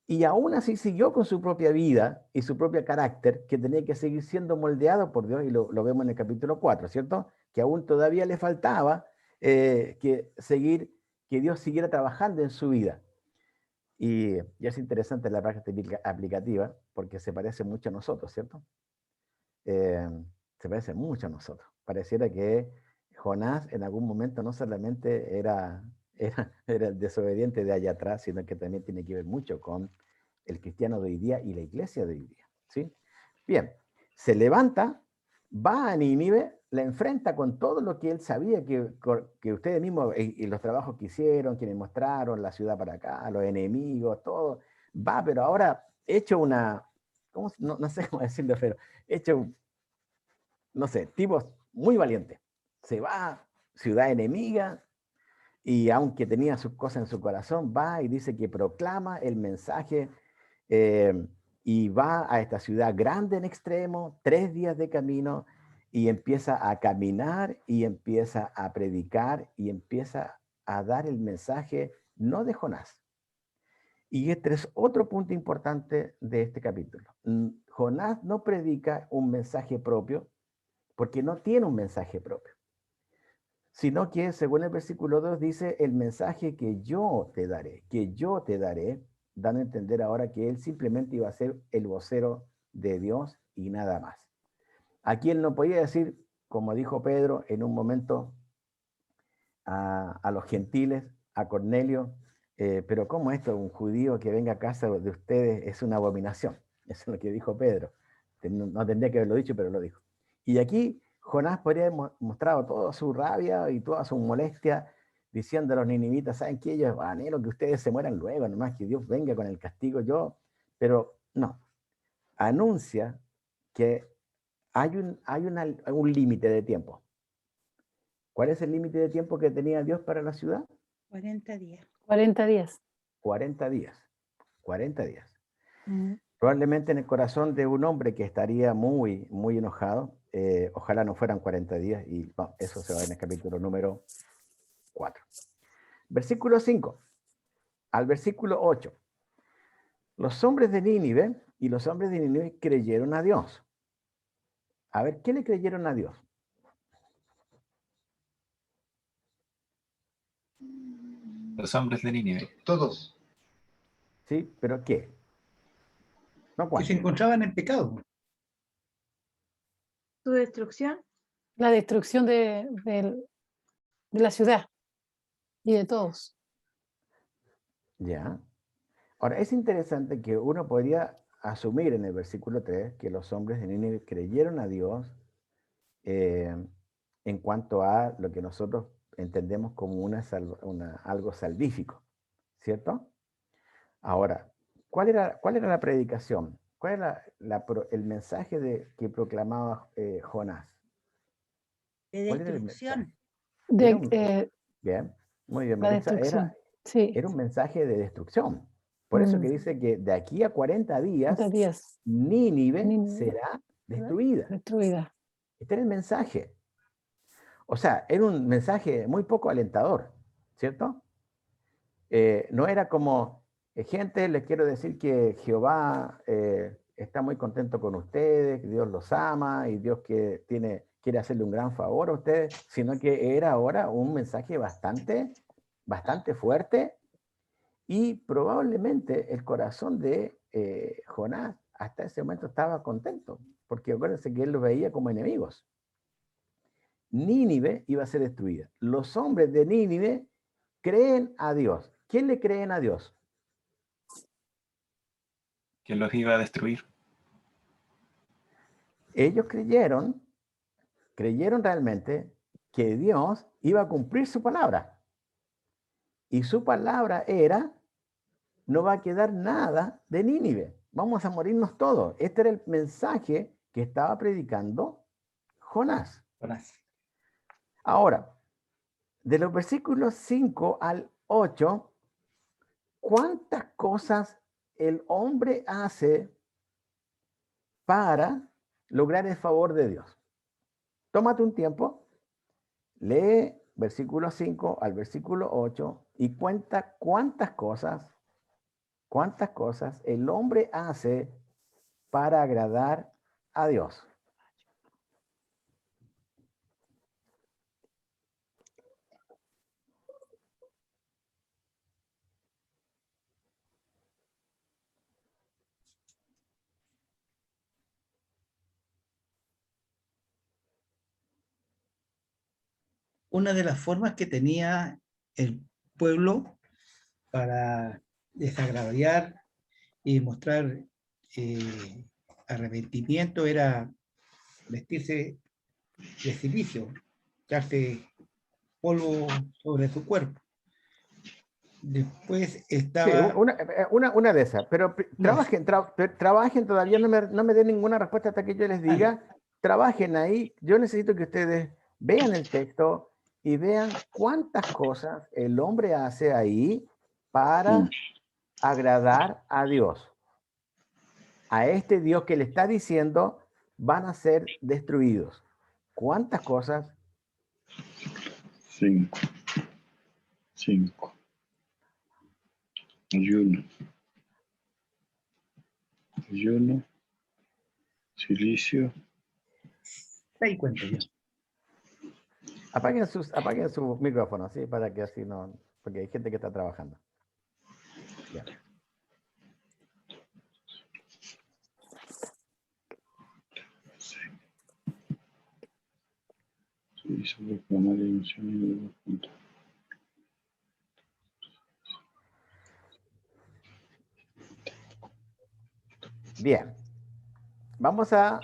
Y aún así siguió con su propia vida y su propio carácter, que tenía que seguir siendo moldeado por Dios, y lo vemos en el capítulo 4, ¿cierto? Que aún todavía le faltaba que Dios siguiera trabajando en su vida. Y es interesante la práctica aplicativa, porque se parece mucho a nosotros, ¿cierto? Se parece mucho a nosotros. Pareciera que Jonás en algún momento no solamente era el desobediente de allá atrás, sino que también tiene que ver mucho con el cristiano de hoy día y la iglesia de hoy día. ¿Sí? Bien, se levanta, va a Nínive, la enfrenta con todo lo que él sabía que ustedes mismos, y los trabajos que hicieron, quienes mostraron, la ciudad para acá, los enemigos, todo, va, pero ahora hecho una, no sé cómo decirlo, pero hecho, no sé, tipos muy valientes. Se va, ciudad enemiga, y aunque tenía sus cosas en su corazón, va y dice que proclama el mensaje y va a esta ciudad grande en extremo, 3 días de camino, y empieza a caminar y empieza a predicar y empieza a dar el mensaje no de Jonás. Y este es otro punto importante de este capítulo. Jonás no predica un mensaje propio porque no tiene un mensaje propio, sino que, según el versículo 2, dice el mensaje que yo te daré, dando a entender ahora que él simplemente iba a ser el vocero de Dios y nada más. Aquí él no podía decir, como dijo Pedro en un momento a los gentiles, a Cornelio, pero ¿cómo esto? Un judío que venga a casa de ustedes es una abominación. Eso es lo que dijo Pedro. No tendría que haberlo dicho, pero lo dijo. Y aquí Jonás podría haber mostrado toda su rabia y toda su molestia, diciendo a los ninivitas, ¿saben qué? Ellos anhelo que ustedes se mueran luego, nomás que Dios venga con el castigo pero no. Anuncia que hay un límite de tiempo. ¿Cuál es el límite de tiempo que tenía Dios para la ciudad? 40 días. 40 días. 40 días. 40 días. Mm. Probablemente en el corazón de un hombre que estaría muy, muy enojado, ojalá no fueran 40 días, y bueno, eso se va en el capítulo número 4. Versículo 5 al versículo 8. Los hombres de Nínive y los hombres de Nínive creyeron a Dios. A ver, ¿qué le creyeron a Dios? Los hombres de Nínive. Todos. ¿Sí? ¿Pero qué? No Que se cuántos. encontraban en pecado. Su destrucción. La destrucción de la ciudad y de todos. Ya. Ahora, es interesante que uno podría asumir en el versículo 3 que los hombres de Nínive creyeron a Dios en cuanto a lo que nosotros entendemos como algo salvífico, ¿cierto? Ahora, ¿cuál era la predicación? ¿Cuál era el mensaje que proclamaba Jonás? De ¿Cuál era el mensaje? destrucción. Bien, muy bien, La Maritza, destrucción. Sí, era un mensaje de destrucción. Por eso que dice que de aquí a 40 días, 40 días Nínive Nínive será destruida. destruida. Este era el mensaje. O sea, era un mensaje muy poco alentador, ¿cierto? No era como, gente, les quiero decir que Jehová está muy contento con ustedes, que Dios los ama y Dios quiere hacerle un gran favor a ustedes, sino que era ahora un mensaje bastante fuerte y probablemente el corazón de Jonás hasta ese momento estaba contento, porque acuérdense que él los veía como enemigos. Nínive iba a ser destruida. Los hombres de Nínive creen a Dios. ¿Quién le creen a Dios? Que los iba a destruir. Ellos creyeron realmente que Dios iba a cumplir su palabra. Y su palabra era, no va a quedar nada de Nínive. Vamos a morirnos todos. Este era el mensaje que estaba predicando Jonás. Ahora, de los versículos 5 al 8, ¿cuántas cosas el hombre hace para lograr el favor de Dios? Tómate un tiempo, lee versículo 5 al versículo 8 y cuenta cuántas cosas el hombre hace para agradar a Dios. Una de las formas que tenía el pueblo para desagraviar y mostrar arrepentimiento era vestirse de silicio, echarse polvo sobre su cuerpo. Después Sí, estaba... una de esas, pero No, trabajen todavía, no me den ninguna respuesta hasta que yo les diga, trabajen ahí, yo necesito que ustedes vean el texto y vean cuántas cosas el hombre hace ahí para agradar a Dios. A este Dios que le está diciendo van a ser destruidos. ¿Cuántas cosas? 5. Ayuno, silicio. 6 cuento yo. Apaguen su micrófono, ¿sí? Para que así no, porque hay gente que está trabajando. Ya. Bien. Vamos a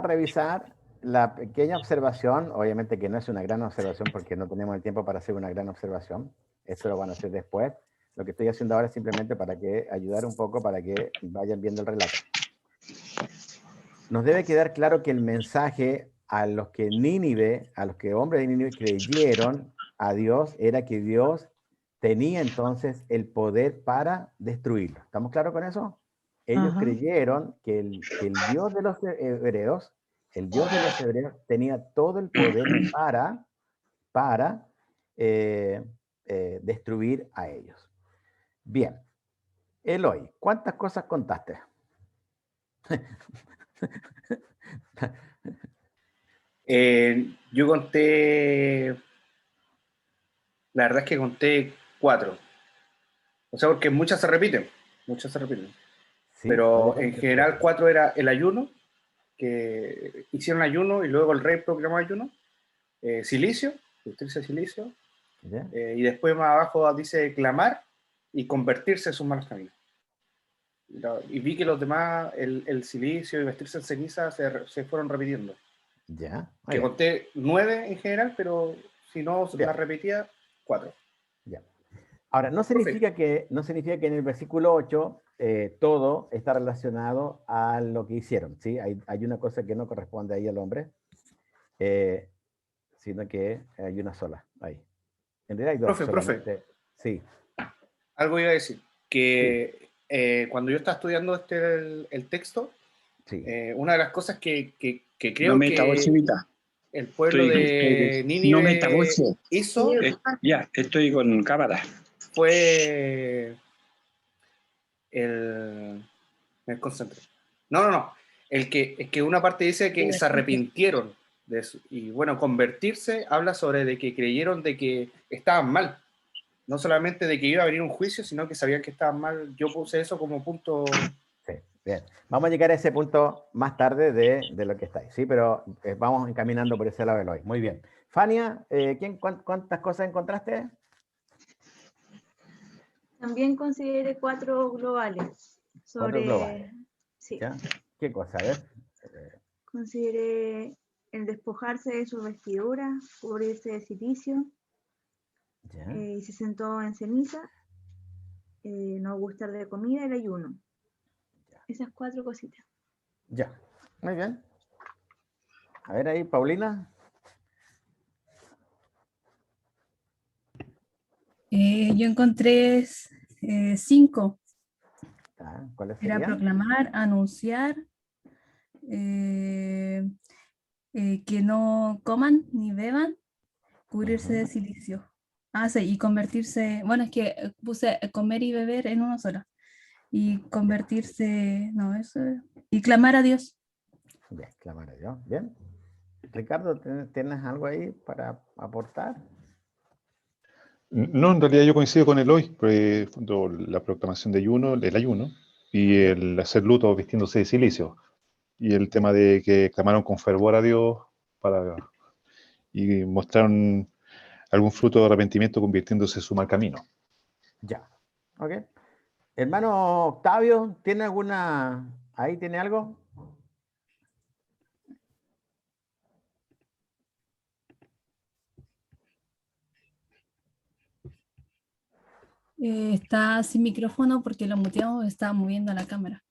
revisar la pequeña observación, obviamente que no es una gran observación porque no tenemos el tiempo para hacer una gran observación, esto lo van a hacer después. Lo que estoy haciendo ahora es simplemente para ayudar un poco para que vayan viendo el relato. Nos debe quedar claro que el mensaje a los que hombres de Nínive creyeron a Dios, era que Dios tenía entonces el poder para destruirlo. ¿Estamos claros con eso? Ellos creyeron que el Dios de los hebreos, tenía todo el poder para destruir a ellos. Bien. Eloy, ¿cuántas cosas contaste? Yo conté, la verdad es que conté 4. O sea, porque muchas se repiten. Muchas se repiten. Sí, Pero podría en ser. general 4 era el ayuno, que hicieron ayuno y luego el rey proclamó ayuno. Silicio, vestirse de silicio. ¿Ya? Y después más abajo dice clamar y convertirse en sus malos caminos. Y vi que los demás, el silicio y vestirse en ceniza se fueron repitiendo. Ya. Que conté 9 en general, pero si no Ya. las repetía, 4. Ya. Ahora, no significa que en el versículo 8 todo está relacionado a lo que hicieron, ¿sí? Hay una cosa que no corresponde ahí al hombre, sino que hay una sola ahí. En realidad hay dos solamente. Sí. Algo iba a decir, que cuando yo estaba estudiando el texto, Sí. una de las cosas que creo No meta voz, que Evita. el pueblo de No meta Nínive voz. hizo Ya, estoy con cámara. fue me concentré. No. El que una parte dice que se arrepintieron de eso. Y bueno, convertirse habla sobre de que creyeron de que estaban mal. No solamente de que iba a venir un juicio, sino que sabían que estaban mal. Yo puse eso como punto. Sí, bien. Vamos a llegar a ese punto más tarde de lo que estáis, ¿sí? Pero vamos encaminando por ese lado de hoy. Muy bien. Fania, ¿cuántas cosas encontraste? También consideré 4 globales. 4 globales. Sí. ¿Ya? ¿Qué cosa? A ver. Consideré el despojarse de su vestidura, cubrirse de silicio, ¿Ya? y se sentó en ceniza, no gustar de comida, el ayuno. Esas 4 cositas. Ya. Muy bien. A ver ahí, Paulina. Yo encontré 5. ¿Cuáles Era serían? proclamar, anunciar, que no coman ni beban, cubrirse de silicio. Sí, y convertirse, bueno, es que puse comer y beber en uno solo. Y convertirse, no, eso, y clamar a Dios. Bien, clamar a Dios. Bien. Ricardo, ¿tienes algo ahí para aportar? No, en realidad yo coincido con Eloy, la proclamación de ayuno, el ayuno, y el hacer luto vistiéndose de silicio. Y el tema de que clamaron con fervor a Dios y mostraron algún fruto de arrepentimiento convirtiéndose en su mal camino. Ya. Ok. Hermano Octavio, ¿tiene alguna... ahí tiene algo? Está sin micrófono porque lo muteamos, estaba moviendo la cámara.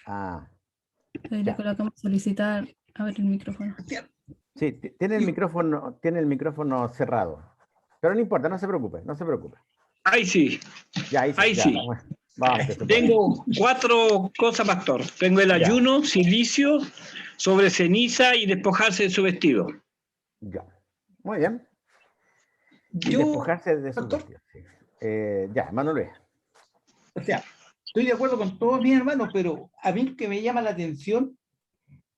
Ahí le colocamos solicitar abrir el micrófono. Sí, tiene el micrófono cerrado. Pero no importa, no se preocupe, no se preocupe. Ahí sí. Ya, ahí sí. Ahí Ya, sí. vamos, que se puede. Tengo 4 cosas, pastor. Tengo el ayuno, silicio, sobre ceniza y despojarse de su vestido. Ya. Muy bien. Y despojarse de su vestido. Sí. Ya, hermano Luis. O sea, estoy de acuerdo con todos mis hermanos, pero a mí que me llama la atención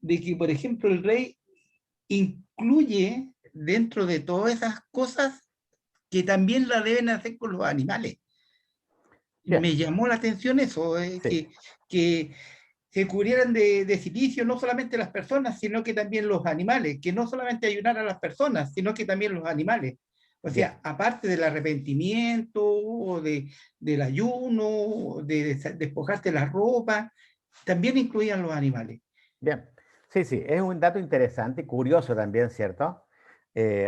de que, por ejemplo, el rey incluye dentro de todas esas cosas que también la deben hacer con los animales. Bien. Me llamó la atención eso, que se cubrieran de silicio no solamente las personas, sino que también los animales, que no solamente ayunar a las personas, sino que también los animales. O sea, aparte del arrepentimiento, o del ayuno, de despojarte la ropa, también incluían los animales. Bien, sí, es un dato interesante, curioso también, ¿cierto?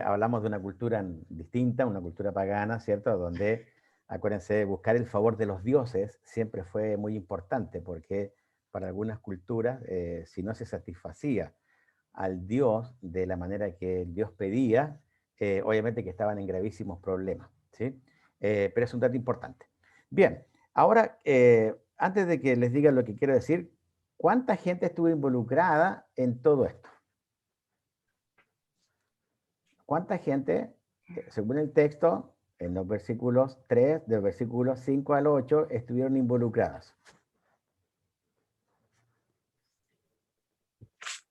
Hablamos de una cultura distinta, una cultura pagana, ¿cierto? Donde, acuérdense, buscar el favor de los dioses siempre fue muy importante, porque para algunas culturas, si no se satisfacía al dios de la manera que el dios pedía, obviamente que estaban en gravísimos problemas, ¿sí? Pero es un dato importante. Bien, ahora, antes de que les diga lo que quiero decir, ¿cuánta gente estuvo involucrada en todo esto? ¿Cuánta gente, según el texto, en los versículos 3, del versículo 5 al 8, estuvieron involucradas?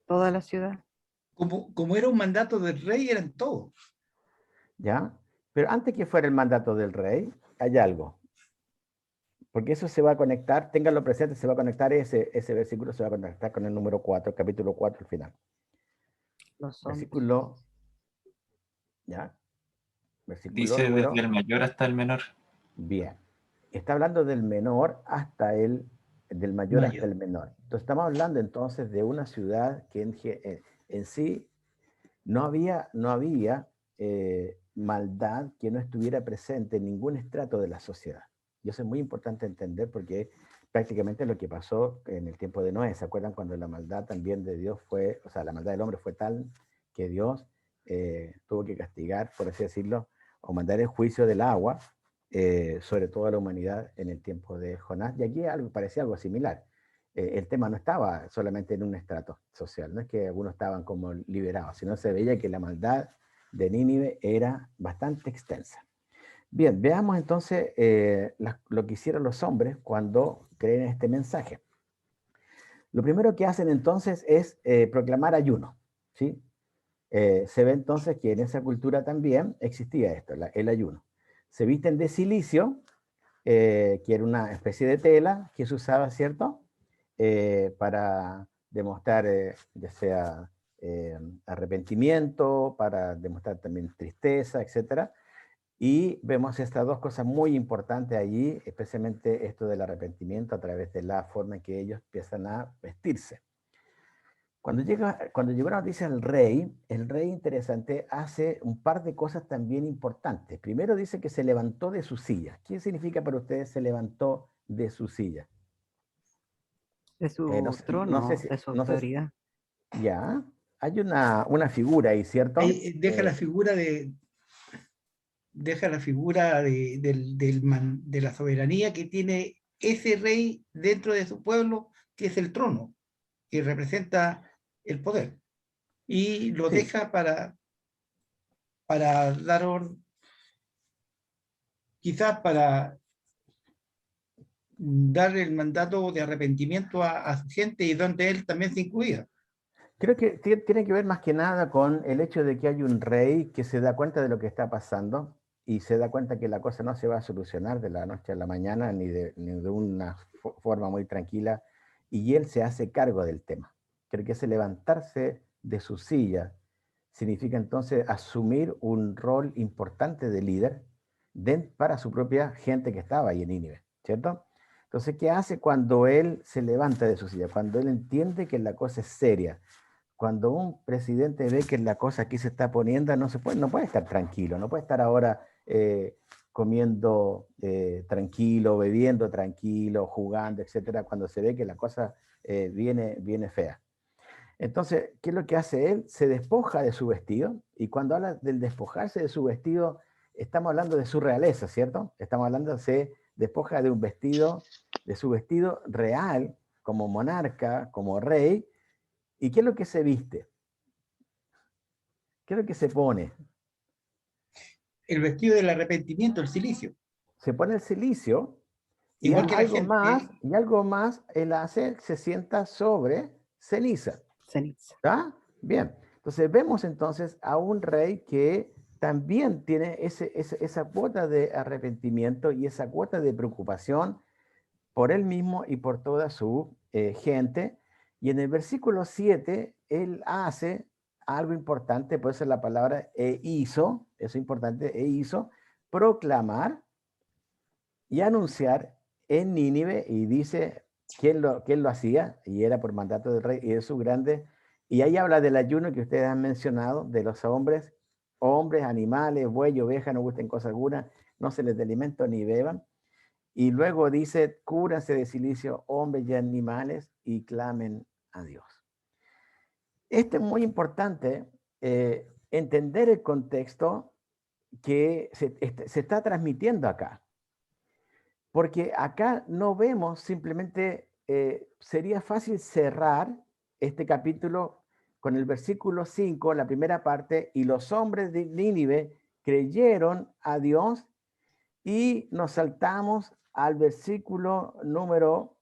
Toda la ciudad. Como era un mandato del rey, eran todos. ¿Ya? Pero antes que fuera el mandato del rey, hay algo. Porque eso se va a conectar, ténganlo presente, se va a conectar ese versículo, se va a conectar con el número 4, capítulo 4 al final. Los hombres. Versículo, ¿ya? Versículo Dice número, desde el mayor hasta el menor. bien. Está hablando del menor hasta del mayor hasta el menor. Entonces estamos hablando entonces de una ciudad que en sí no había maldad que no estuviera presente en ningún estrato de la sociedad. Y eso es muy importante entender porque prácticamente lo que pasó en el tiempo de Noé. ¿Se acuerdan cuando la maldad también de Dios fue, o sea, la maldad del hombre fue tal que Dios tuvo que castigar, por así decirlo, o mandar el juicio del agua sobre toda la humanidad en el tiempo de Jonás? Y aquí parecía algo similar. El tema no estaba solamente en un estrato social, no es que algunos estaban como liberados, sino se veía que la maldad de Nínive era bastante extensa. Bien, veamos entonces lo que hicieron los hombres cuando creen este mensaje. Lo primero que hacen entonces es proclamar ayuno, ¿sí? Se ve entonces que en esa cultura también existía esto, el ayuno. Se visten de cilicio, que era una especie de tela que se usaba, ¿cierto? Para demostrar ya sea arrepentimiento, para demostrar también tristeza, etc. Y vemos estas dos cosas muy importantes allí, especialmente esto del arrepentimiento a través de la forma en que ellos empiezan a vestirse. Cuando llegó la noticia del rey, el rey, interesante, hace un par de cosas también importantes. Primero dice que se levantó de su silla. ¿Qué significa para ustedes se levantó de su silla? De su trono, de su autoridad. Ya, hay una figura ahí, ¿cierto? Deja la figura de la soberanía que tiene ese rey dentro de su pueblo, que es el trono, que representa el poder. Y lo deja para dar quizás para dar el mandato de arrepentimiento a su gente, y donde él también se incluía. Creo que tiene que ver más que nada con el hecho de que hay un rey que se da cuenta de lo que está pasando y se da cuenta que la cosa no se va a solucionar de la noche a la mañana ni de una forma muy tranquila, y él se hace cargo del tema. Creo que ese levantarse de su silla significa entonces asumir un rol importante de líder para su propia gente que estaba ahí en Nínive, ¿cierto? Entonces, ¿qué hace cuando él se levanta de su silla? Cuando él entiende que la cosa es seria. Cuando un presidente ve que la cosa aquí se está poniendo, no puede estar tranquilo, no puede estar ahora comiendo tranquilo, bebiendo tranquilo, jugando, etcétera, cuando se ve que la cosa viene fea. Entonces, ¿qué es lo que hace él? Se despoja de su vestido, y cuando habla del despojarse de su vestido, estamos hablando de su realeza, ¿cierto? Estamos hablando, se despoja de su vestido real, como monarca, como rey. ¿Y qué es lo que se viste? ¿Qué es lo que se pone? El vestido del arrepentimiento, el cilicio. Se pone el cilicio, Igual y que algo más él hace, se sienta sobre ceniza. ¿Está? Bien. Entonces vemos entonces a un rey que también tiene esa cuota de arrepentimiento y esa cuota de preocupación por él mismo y por toda su gente. Y en el versículo 7, él hace algo importante, puede ser la palabra hizo, eso es importante, hizo, proclamar y anunciar en Nínive, y dice quién lo hacía, y era por mandato del rey y de sus grandes. Y ahí habla del ayuno que ustedes han mencionado, de los hombres, animales, buey, oveja, no gusten cosa alguna, no se les dé alimento ni beban. Y luego dice, cúbranse de cilicio, hombres y animales, y clamen a Dios. Esto es muy importante, entender el contexto que se está transmitiendo acá. Porque acá no vemos simplemente, sería fácil cerrar este capítulo con el versículo 5, la primera parte, y los hombres de Nínive creyeron a Dios, y nos saltamos al versículo número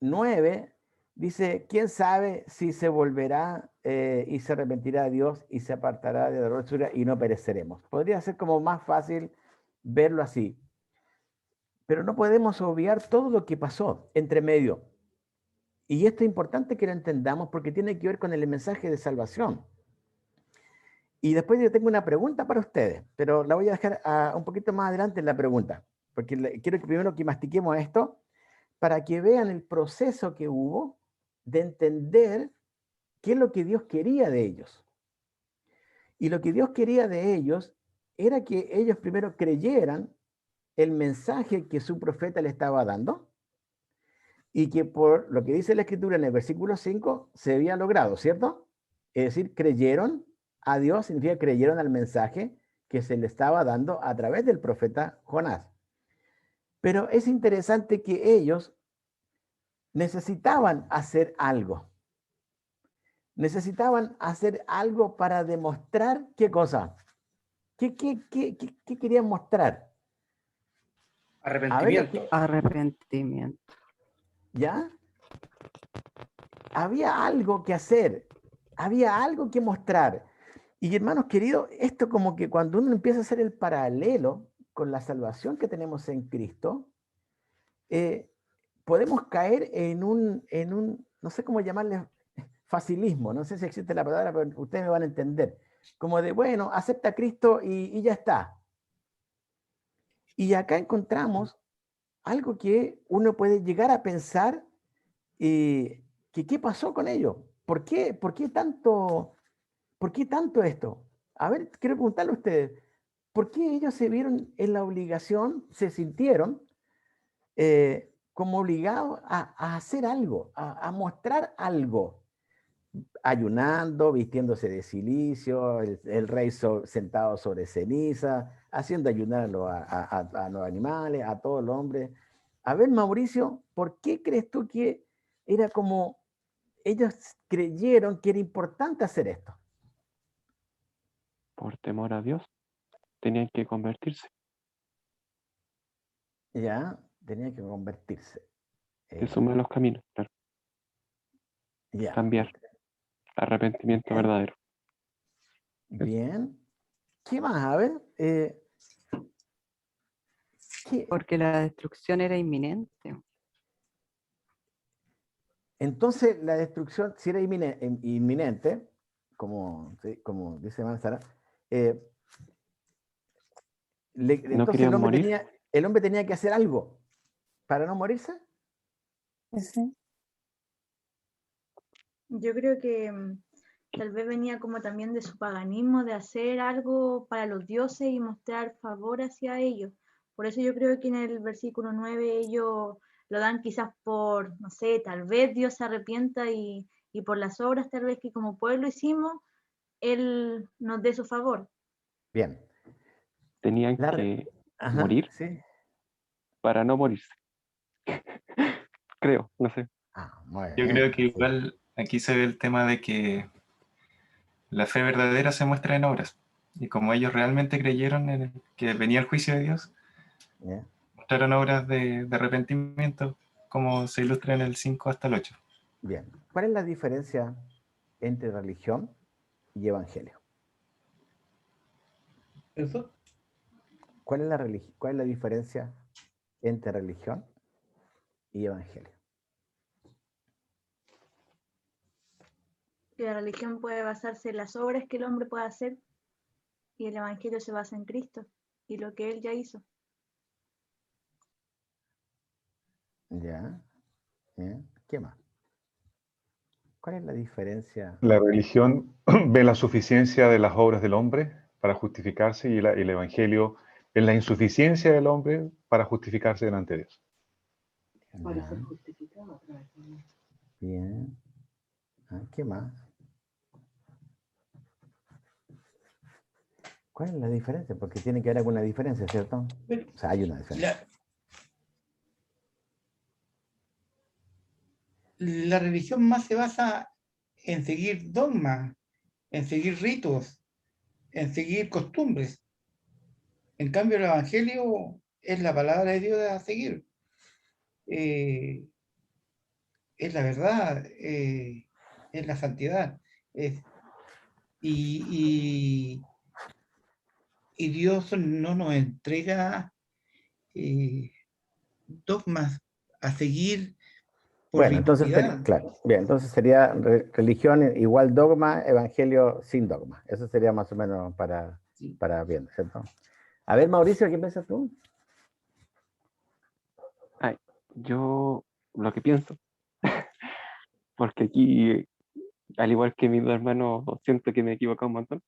9, dice, ¿quién sabe si se volverá y se arrepentirá a Dios y se apartará de la rosura y no pereceremos? Podría ser como más fácil verlo así. pero no podemos obviar todo lo que pasó entre medio. Y esto es importante que lo entendamos porque tiene que ver con el mensaje de salvación. Y después yo tengo una pregunta para ustedes, pero la voy a dejar un poquito más adelante en la pregunta, porque quiero que primero que mastiquemos esto para que vean el proceso que hubo de entender qué es lo que Dios quería de ellos. Y lo que Dios quería de ellos era que ellos primero creyeran el mensaje que su profeta le estaba dando y que por lo que dice la Escritura en el versículo 5 se había logrado, ¿cierto? Es decir, creyeron a Dios, significa creyeron al mensaje que se le estaba dando a través del profeta Jonás. Pero es interesante que ellos necesitaban hacer algo. Necesitaban hacer algo para demostrar qué cosa. ¿Qué querían mostrar? Arrepentimiento. Arrepentimiento. ¿Ya? Había algo que hacer, había algo que mostrar. Y hermanos queridos, esto como que cuando uno empieza a hacer el paralelo con la salvación que tenemos en Cristo, podemos caer en un, no sé cómo llamarle, facilismo, no sé si existe la palabra, pero ustedes me van a entender. Como de, bueno, acepta a Cristo y ya está. Y acá encontramos algo que uno puede llegar a pensar, que qué pasó con ello. ¿Por qué tanto esto? A ver, quiero preguntarle a ustedes, ¿por qué ellos se vieron en la obligación, se sintieron como obligados a hacer algo, a mostrar algo? Ayunando, vistiéndose de cilicio, el rey sentado sobre ceniza, haciendo ayunar a los animales, a todo el hombre. A ver, Mauricio, ¿por qué crees tú que era como ellos creyeron que era importante hacer esto? Por temor a Dios, tenían que convertirse. Ya, tenía que convertirse. Es uno de los caminos, claro. Ya. Cambiar. Arrepentimiento Bien. verdadero. Bien. ¿Qué más? A ver. Porque la destrucción era inminente. Entonces, la destrucción, si era inminente, como dice Manzara, entonces el hombre tenía que hacer algo para no morirse. Sí. Yo creo que tal vez venía como también de su paganismo, de hacer algo para los dioses y mostrar favor hacia ellos. Por eso yo creo que en el versículo 9 ellos lo dan quizás por, no sé, tal vez Dios se arrepienta y por las obras tal vez que como pueblo hicimos, Él nos dé su favor. Bien. Tenían que morir para no morirse. Creo, no sé. Yo creo que igual aquí se ve el tema de que la fe verdadera se muestra en obras. Y como ellos realmente creyeron en que venía el juicio de Dios, mostraron obras de arrepentimiento, como se ilustra en el 5 hasta el 8. Bien. ¿Cuál es la diferencia entre religión y evangelio? ¿Eso? ¿Cuál es la diferencia entre religión y evangelio? Que la religión puede basarse en las obras que el hombre puede hacer y el evangelio se basa en Cristo y lo que Él ya hizo. Ya. ¿Qué más? ¿Cuál es la diferencia? La religión ve la suficiencia de las obras del hombre para justificarse y el evangelio en la insuficiencia del hombre para justificarse delante de Dios. Para ser justificado a través de Dios. Bien. ¿Qué más? ¿Cuál es la diferencia? Porque tiene que haber alguna diferencia, ¿cierto? O sea, hay una diferencia. La religión más se basa en seguir dogmas, en seguir ritos, en seguir costumbres. En cambio, el evangelio es la palabra de Dios a seguir. Es la verdad, es la santidad. Y Dios no nos entrega dogmas a seguir por Bueno, entonces, ritualidad. claro, bien, entonces sería religión igual dogma, evangelio sin dogma. Eso sería más o menos para bien, ¿cierto? A ver, Mauricio, ¿qué piensas tú? Ay, yo lo que pienso, porque aquí, al igual que mis dos hermanos, siento que me he equivocado un montón,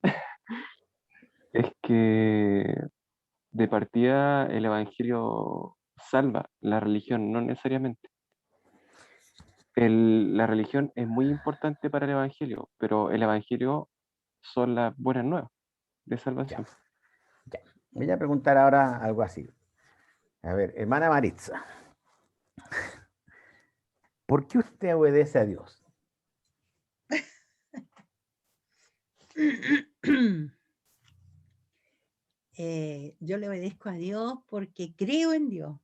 es que de partida el Evangelio salva, la religión no necesariamente. La religión es muy importante para el Evangelio, pero el Evangelio son las buenas nuevas de salvación. Ya. Voy a preguntar ahora algo así. A ver, hermana Maritza, ¿por qué usted obedece a Dios? Yo le obedezco a Dios porque creo en Dios,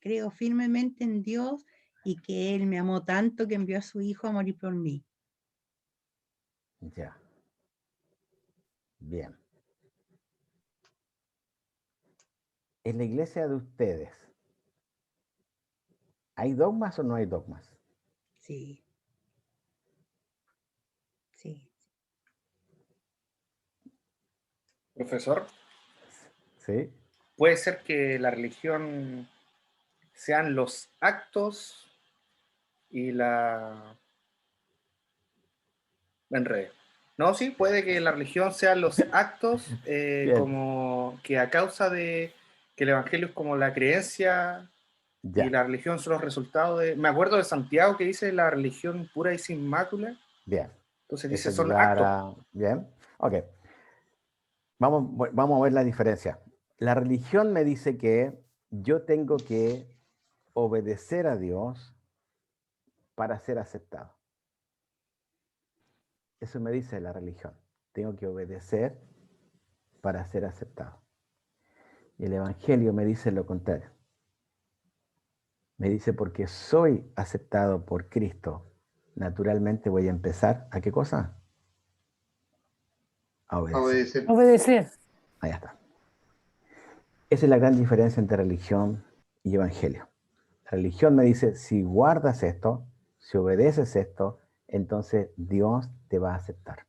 creo firmemente en Dios y que Él me amó tanto que envió a su Hijo a morir por mí. Ya. Bien. En la iglesia de ustedes, ¿hay dogmas o no hay dogmas? Sí. Sí. Profesor, ¿Sí? puede ser que la religión sean los actos y la... Me enredé. No, sí, puede que la religión sean los actos Bien. como que a causa de que el evangelio es como la creencia y Ya. la religión son los resultados de... Me acuerdo de Santiago que dice la religión pura y sin mácula. Bien. Entonces Eso dice son ayudar actos. a... Bien. Ok. Vamos a ver la diferencia. La religión me dice que yo tengo que obedecer a Dios para ser aceptado. Eso me dice la religión. Tengo que obedecer para ser aceptado. Y el Evangelio me dice lo contrario. Me dice, porque soy aceptado por Cristo, naturalmente voy a empezar, ¿a qué cosa? A obedecer. Obedecer. Ahí está. Esa es la gran diferencia entre religión y evangelio. La religión me dice, si guardas esto, si obedeces esto, entonces Dios te va a aceptar.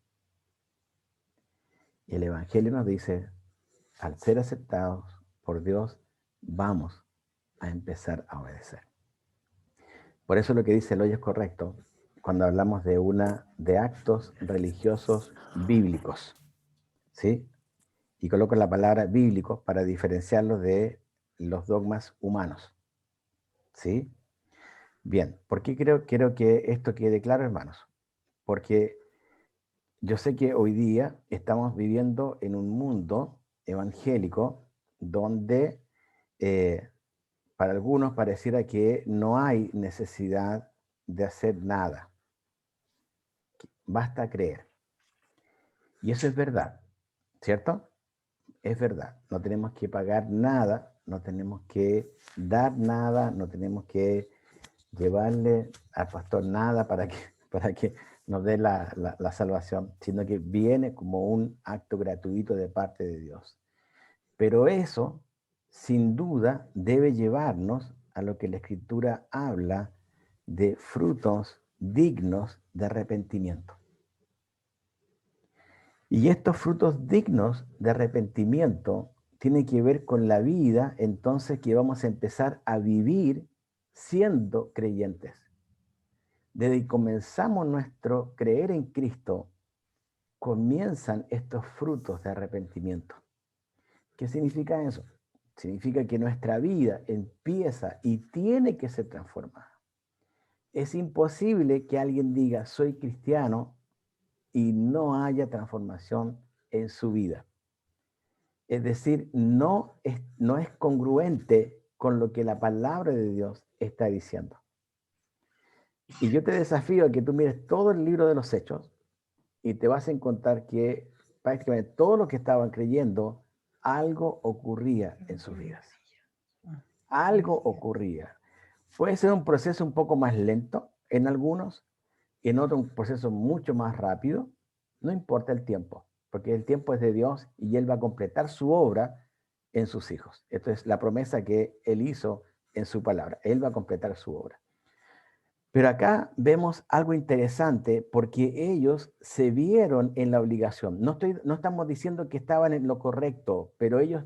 Y el evangelio nos dice, al ser aceptados por Dios, vamos a empezar a obedecer. Por eso lo que dice Eloy es correcto cuando hablamos de actos religiosos bíblicos, ¿sí? Y coloco la palabra bíblicos para diferenciarlos de los dogmas humanos, ¿sí? Bien, ¿por qué quiero que esto quede claro, hermanos? Porque yo sé que hoy día estamos viviendo en un mundo evangélico donde para algunos pareciera que no hay necesidad de hacer nada. Basta creer. Y eso es verdad, ¿cierto? Es verdad. No tenemos que pagar nada, no tenemos que dar nada, no tenemos que llevarle al pastor nada para que nos dé la salvación, sino que viene como un acto gratuito de parte de Dios. Pero eso, sin duda, debe llevarnos a lo que la Escritura habla de frutos dignos de arrepentimiento. Y estos frutos dignos de arrepentimiento tienen que ver con la vida, entonces, que vamos a empezar a vivir siendo creyentes. Desde que comenzamos nuestro creer en Cristo, comienzan estos frutos de arrepentimiento. ¿Qué significa eso? Significa que nuestra vida empieza y tiene que ser transformada. Es imposible que alguien diga, soy cristiano, y no haya transformación en su vida. Es decir, no es congruente con lo que la palabra de Dios está diciendo. Y yo te desafío a que tú mires todo el libro de los Hechos y te vas a encontrar que prácticamente todos los que estaban creyendo, algo ocurría en sus vidas. Algo ocurría. Puede ser un proceso un poco más lento en algunos, y en otros un proceso mucho más rápido. No importa el tiempo, porque el tiempo es de Dios y Él va a completar su obra en sus hijos. Esto es la promesa que Él hizo en su palabra. Él va a completar su obra. Pero acá vemos algo interesante porque ellos se vieron en la obligación. No estamos diciendo que estaban en lo correcto, pero ellos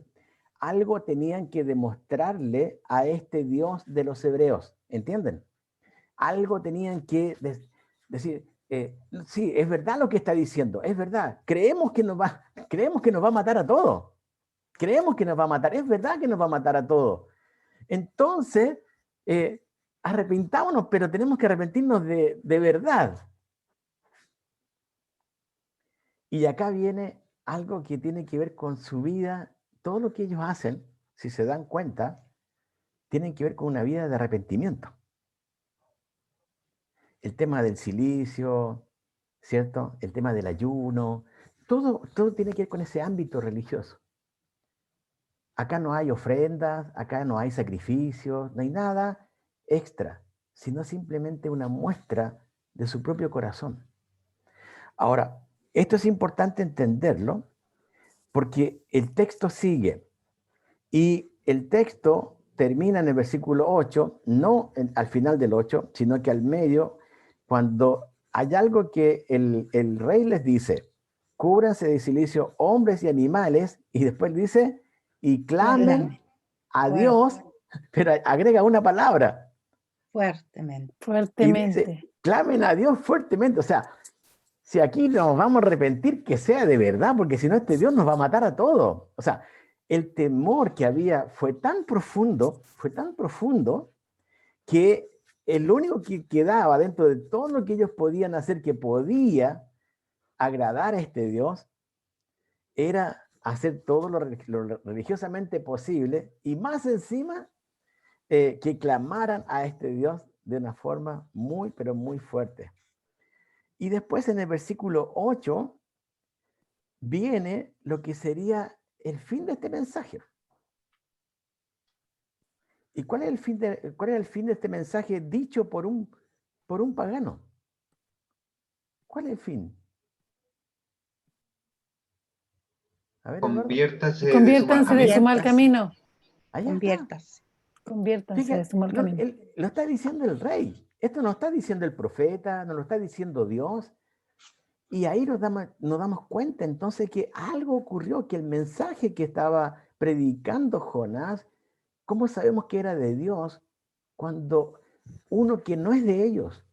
algo tenían que demostrarle a este Dios de los hebreos. ¿Entienden? Algo tenían que decir, sí, es verdad lo que está diciendo, es verdad. Creemos que nos va a matar a todos. Creemos que nos va a matar, es verdad que nos va a matar a todos. Entonces, arrepintámonos, pero tenemos que arrepentirnos de verdad. Y acá viene algo que tiene que ver con su vida. Todo lo que ellos hacen, si se dan cuenta, tienen que ver con una vida de arrepentimiento. El tema del silicio, ¿cierto? El tema del ayuno, todo tiene que ver con ese ámbito religioso. Acá no hay ofrendas, acá no hay sacrificios, no hay nada extra, sino simplemente una muestra de su propio corazón. Ahora, esto es importante entenderlo porque el texto sigue y el texto termina en el versículo 8, no al final del 8, sino que al medio, cuando hay algo que el rey les dice, cúbranse de silicio hombres y animales, y después dice, y clamen a Dios, pero agrega una palabra. Fuertemente. Y dice, clamen a Dios fuertemente. O sea, si aquí nos vamos a arrepentir, que sea de verdad, porque si no este Dios nos va a matar a todos. O sea, el temor que había fue tan profundo, que el único que quedaba dentro de todo lo que ellos podían hacer, que podía agradar a este Dios, era hacer todo lo religiosamente posible y más encima que clamaran a este Dios de una forma muy, pero muy fuerte. Y después en el versículo 8 viene lo que sería el fin de este mensaje. ¿Y cuál es el fin de este mensaje dicho por un pagano? ¿Cuál es el fin? A ver, Conviértanse de su mal camino. Conviértanse de su mal camino. Lo está diciendo el rey. Esto no está diciendo el profeta, no lo está diciendo Dios. Y ahí nos damos cuenta entonces que algo ocurrió, que el mensaje que estaba predicando Jonás, ¿cómo sabemos que era de Dios cuando uno que no es de ellos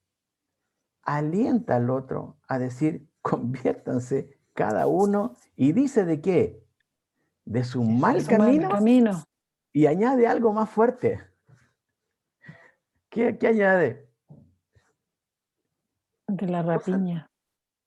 alienta al otro a decir, conviértanse cada uno, y dice de qué? De su mal camino. Y añade algo más fuerte. ¿Qué añade? De la rapiña.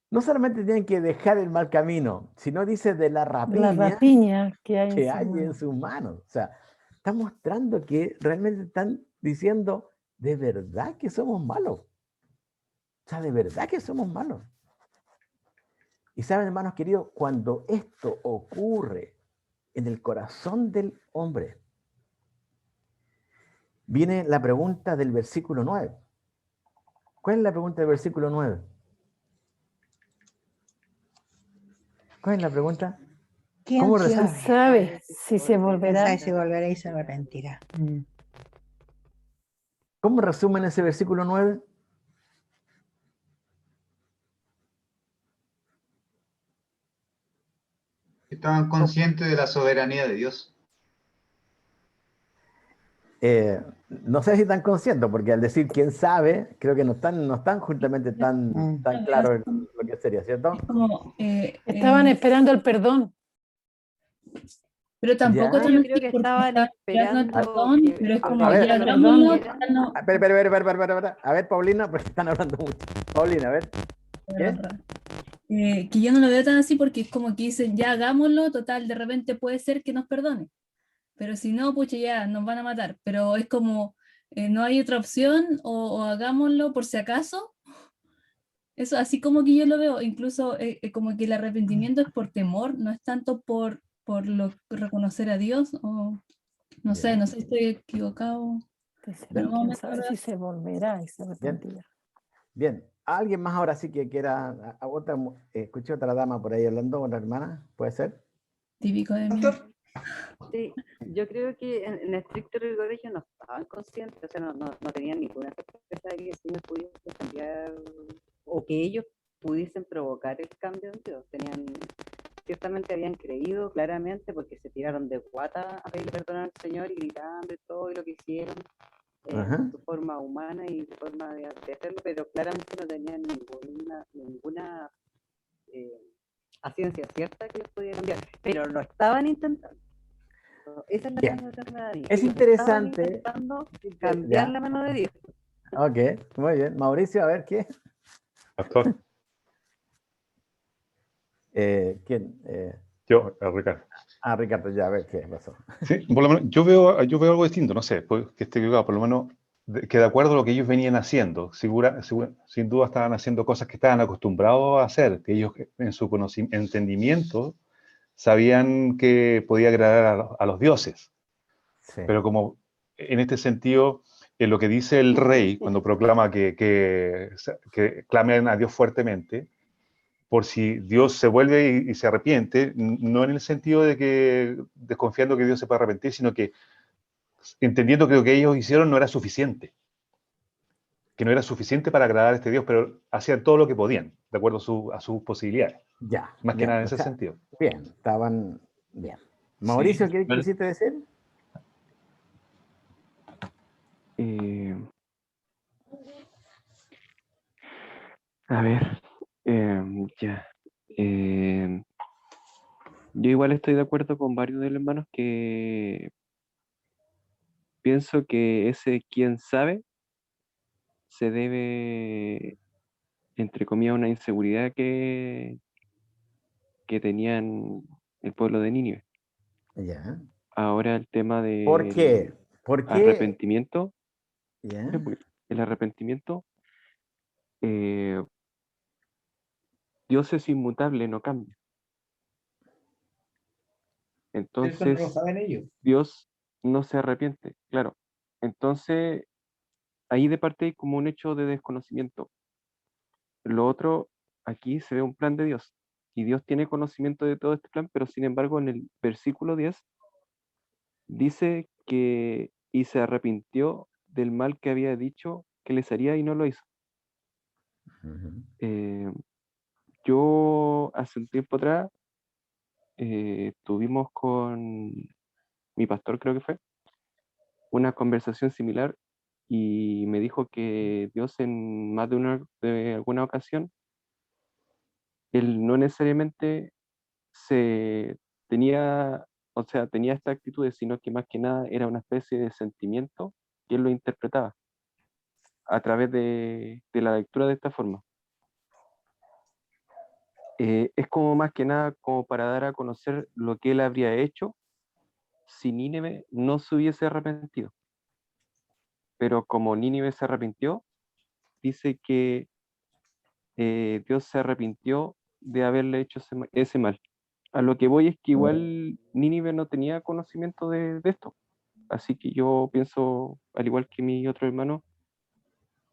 No solamente tienen que dejar el mal camino, sino dice de la rapiña que hay en sus manos. O sea, está mostrando que realmente están diciendo de verdad que somos malos. O sea, de verdad que somos malos. Y saben, hermanos queridos, cuando esto ocurre en el corazón del hombre, viene la pregunta del versículo 9. ¿Cuál es la pregunta del versículo 9? ¿Cuál es la pregunta? ¿Quién sabe si se volverá? ¿Quién sabe si volverá y se arrepentirá? ¿Cómo resumen ese versículo 9? Estaban conscientes de la soberanía de Dios. No sé si están conscientes, porque al decir quién sabe, creo que no están justamente tan claro lo que sería, ¿cierto? Estaban esperando el perdón. Pero tampoco yo creo que estaban esperando el perdón, pero es como, a ver, ya hagámoslo. Espera. A ver, Paulina, porque están hablando mucho. Paulina, a ver. ¿Qué? Que yo no lo veo tan así porque es como que dicen, ya hagámoslo, total, de repente puede ser que nos perdone. Pero si no, pucha, ya nos van a matar. Pero es como, no hay otra opción, o hagámoslo por si acaso. Eso, así como que yo lo veo, incluso como que el arrepentimiento es por temor, no es tanto por reconocer a Dios, o no sé si estoy equivocado. Pero quién sabe si se volverá y se arrepentirá. Bien, ¿alguien más ahora sí que quiera? Escuché otra dama por ahí hablando, una hermana, ¿puede ser? Típico de mí. Pastor, Sí, yo creo que en estricto rigor ellos no estaban conscientes, o sea, no tenían ninguna certeza de que el Señor pudiese cambiar o que ellos pudiesen provocar el cambio en Dios. Ciertamente habían creído claramente porque se tiraron de guata a pedirle perdón al Señor y gritando y todo y lo que hicieron en su forma humana y su forma de hacerlo, pero claramente no tenían ninguna a ciencia cierta que los pudiera cambiar, pero lo estaban intentando. Esa es la Bien. cosa que me da a mí. Es Ellos estaban interesante. intentando cambiar Ya. la mano de Dios. Ok, muy bien. Mauricio, a ver qué. Pastor. ¿Quién? Yo, Ricardo. Ah, Ricardo, ya, a ver qué pasó. Sí, por lo menos, yo veo algo distinto, no sé, pues, que esté equivocado, por lo menos que de acuerdo a lo que ellos venían haciendo, sin duda estaban haciendo cosas que estaban acostumbrados a hacer, que ellos en su entendimiento sabían que podía agradar a los dioses. Sí. Pero como en este sentido, en lo que dice el rey cuando proclama que clamen a Dios fuertemente, por si Dios se vuelve y se arrepiente, no en el sentido de que desconfiando que Dios se pueda arrepentir, sino que entendiendo que lo que ellos hicieron no era suficiente, que no era suficiente para agradar a este Dios, pero hacían todo lo que podían, de acuerdo a sus posibilidades. Ya. Más que ya, nada en o ese sea, sentido. Bien, estaban bien. Mauricio, Sí, ¿qué quisiste decir? A ver, ya. Yo igual estoy de acuerdo con varios de los hermanos que pienso que ese quién sabe se debe, entre comillas, a una inseguridad que tenían el pueblo de Nínive. Ya. Ahora el tema ¿Por qué? del ¿Por qué? arrepentimiento, Ya. el arrepentimiento, Dios es inmutable, no cambia. Eso no lo Entonces, saben ellos. Dios no se arrepiente, claro. Entonces, ahí de parte hay como un hecho de desconocimiento. Lo otro, aquí se ve un plan de Dios. Y Dios tiene conocimiento de todo este plan, pero sin embargo en el versículo 10 dice que y se arrepintió del mal que había dicho que les haría y no lo hizo. Yo hace un tiempo atrás tuvimos con mi pastor, creo que fue, una conversación similar y me dijo que Dios en más de alguna ocasión, él no necesariamente se tenía, o sea, tenía esta actitud, sino que más que nada era una especie de sentimiento que él lo interpretaba a través de la lectura de esta forma. Es como más que nada como para dar a conocer lo que él habría hecho si Nínive no se hubiese arrepentido. Pero como Nínive se arrepintió, dice que Dios se arrepintió de haberle hecho ese mal. A lo que voy es que igual Nínive no tenía conocimiento de esto. Así que yo pienso, al igual que mi otro hermano,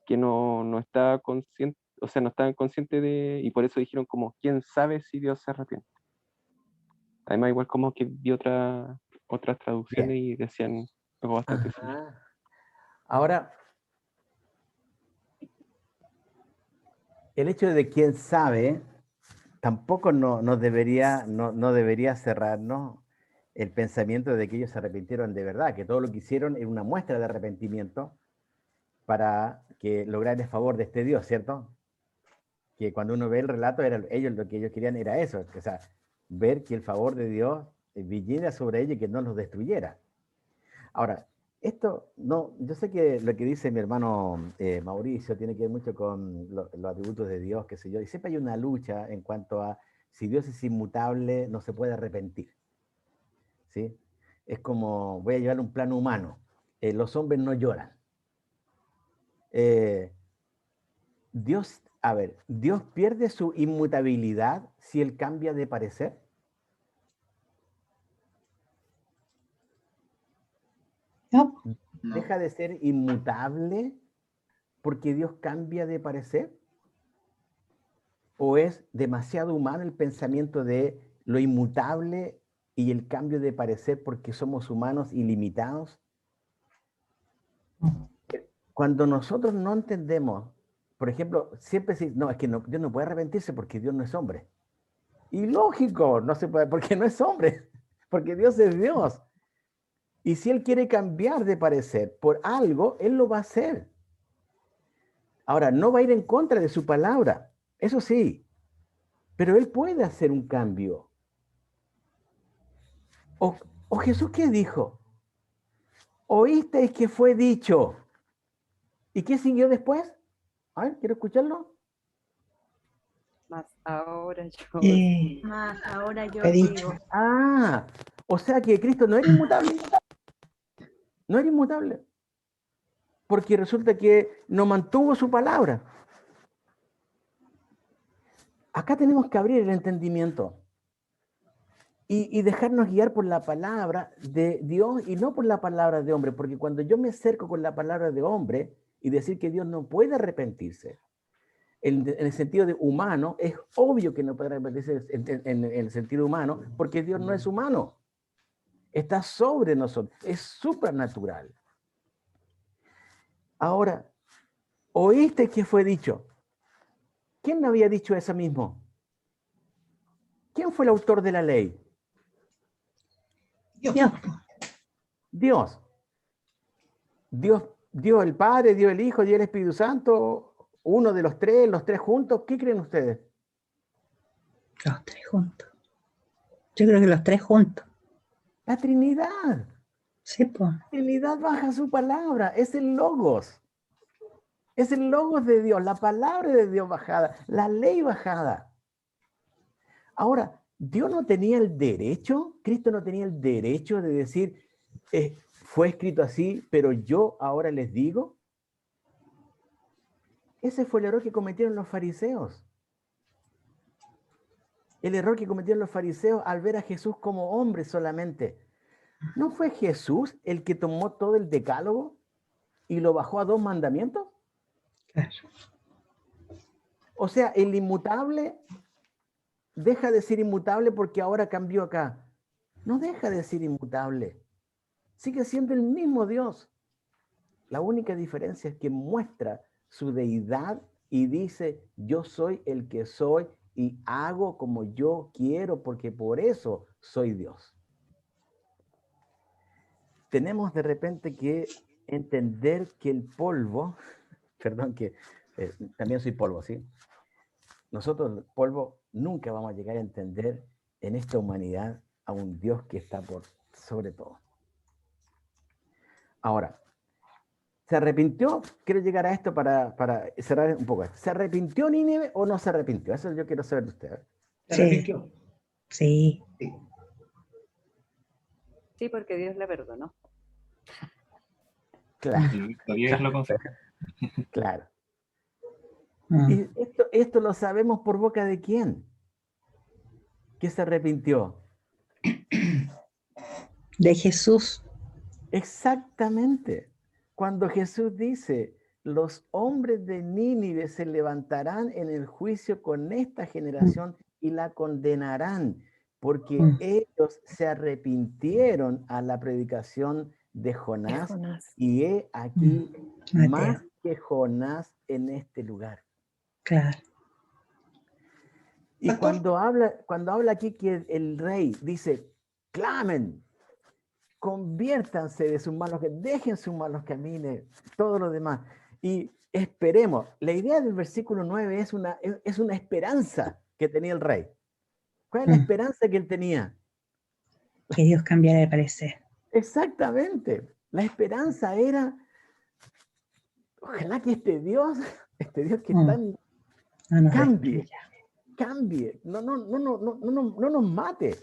que no estaba consciente, o sea, no estaban conscientes y por eso dijeron como, ¿quién sabe si Dios se arrepiente? Además, igual como que vi otras traducciones y decían algo bastante similar. Ahora, el hecho de quién sabe tampoco no debería cerrarnos el pensamiento de que ellos se arrepintieron de verdad, que todo lo que hicieron era una muestra de arrepentimiento para que lograran el favor de este Dios, ¿cierto? Que cuando uno ve el relato, ellos lo que ellos querían era eso, o sea, ver que el favor de Dios viniera sobre ellos y que no los destruyera. Ahora, esto, no, yo sé que lo que dice mi hermano Mauricio tiene que ver mucho con los atributos de Dios, qué sé yo, y siempre hay una lucha en cuanto a si Dios es inmutable, no se puede arrepentir. ¿Sí? Es como, voy a llevar un plano humano, los hombres no lloran. Dios, a ver, ¿Dios pierde su inmutabilidad si Él cambia de parecer? No. ¿Deja de ser inmutable porque Dios cambia de parecer? ¿O es demasiado humano el pensamiento de lo inmutable y el cambio de parecer porque somos humanos y limitados. Cuando nosotros no entendemos, por ejemplo, siempre decimos, no, es que Dios no puede arrepentirse porque Dios no es hombre. Y lógico, no se puede, porque no es hombre, porque Dios es Dios. Y si Él quiere cambiar de parecer por algo, Él lo va a hacer. Ahora, no va a ir en contra de su palabra, eso sí, pero Él puede hacer un cambio. ¿O Jesús qué dijo? Oísteis que fue dicho. ¿Y qué siguió después? A ver, quiero escucharlo. Más ahora yo. Más ahora yo he dicho. digo. Ah, o sea que Cristo no era inmutable. No era inmutable. Porque resulta que no mantuvo su palabra. Acá tenemos que abrir el entendimiento y dejarnos guiar por la palabra de Dios y no por la palabra de hombre, porque cuando yo me acerco con la palabra de hombre y decir que Dios no puede arrepentirse, en el sentido de humano, es obvio que no puede arrepentirse en el sentido humano, porque Dios no es humano, está sobre nosotros, es supernatural. Ahora, ¿oíste que fue dicho? ¿Quién había dicho eso mismo? ¿Quién fue el autor de la ley? Dios. Dios. Dios el Padre, Dios el Hijo, Dios el Espíritu Santo, uno de los tres juntos. ¿Qué creen ustedes? Los tres juntos. Yo creo que los tres juntos. La Trinidad. Sí, pues. La Trinidad baja su palabra, es el Logos. Es el Logos de Dios, la palabra de Dios bajada, la ley bajada. Ahora, Dios no tenía el derecho, Cristo no tenía el derecho de decir, fue escrito así, pero yo ahora les digo. Ese fue el error que cometieron los fariseos. El error que cometieron los fariseos al ver a Jesús como hombre solamente. ¿No fue Jesús el que tomó todo el decálogo y lo bajó a 2 mandamientos? Claro. O sea, el inmutable deja de ser inmutable porque ahora cambió acá. No deja de ser inmutable. Sigue siendo el mismo Dios. La única diferencia es que muestra su deidad y dice, yo soy el que soy y hago como yo quiero porque por eso soy Dios. Tenemos de repente que entender que el polvo, perdón que también soy polvo, ¿sí? Nosotros el polvo nunca vamos a llegar a entender en esta humanidad a un Dios que está por sobre todo. Ahora, ¿se arrepintió? Quiero llegar a esto para cerrar un poco. ¿Se arrepintió Nínive o no se arrepintió? Eso yo quiero saber de usted. ¿Se arrepintió? Sí. Sí, porque Dios le perdonó. Claro. Todavía lo confirma. Claro. Y esto lo sabemos por boca de quién. ¿Qué se arrepintió? De Jesús. Exactamente. Cuando Jesús dice, los hombres de Nínive se levantarán en el juicio con esta generación y la condenarán, porque ellos se arrepintieron a la predicación de Jonás, y he aquí más que Jonás en este lugar. Claro. Y cuando habla aquí que el rey dice, clamen, conviértanse de sus malos caminos, dejen sus malos caminos, todo lo demás. Y esperemos. La idea del versículo 9 es una esperanza que tenía el rey. ¿Cuál es la esperanza que él tenía? Que Dios cambiara de parecer. Exactamente. La esperanza era, ojalá que este Dios que tan cambie, no nos mate.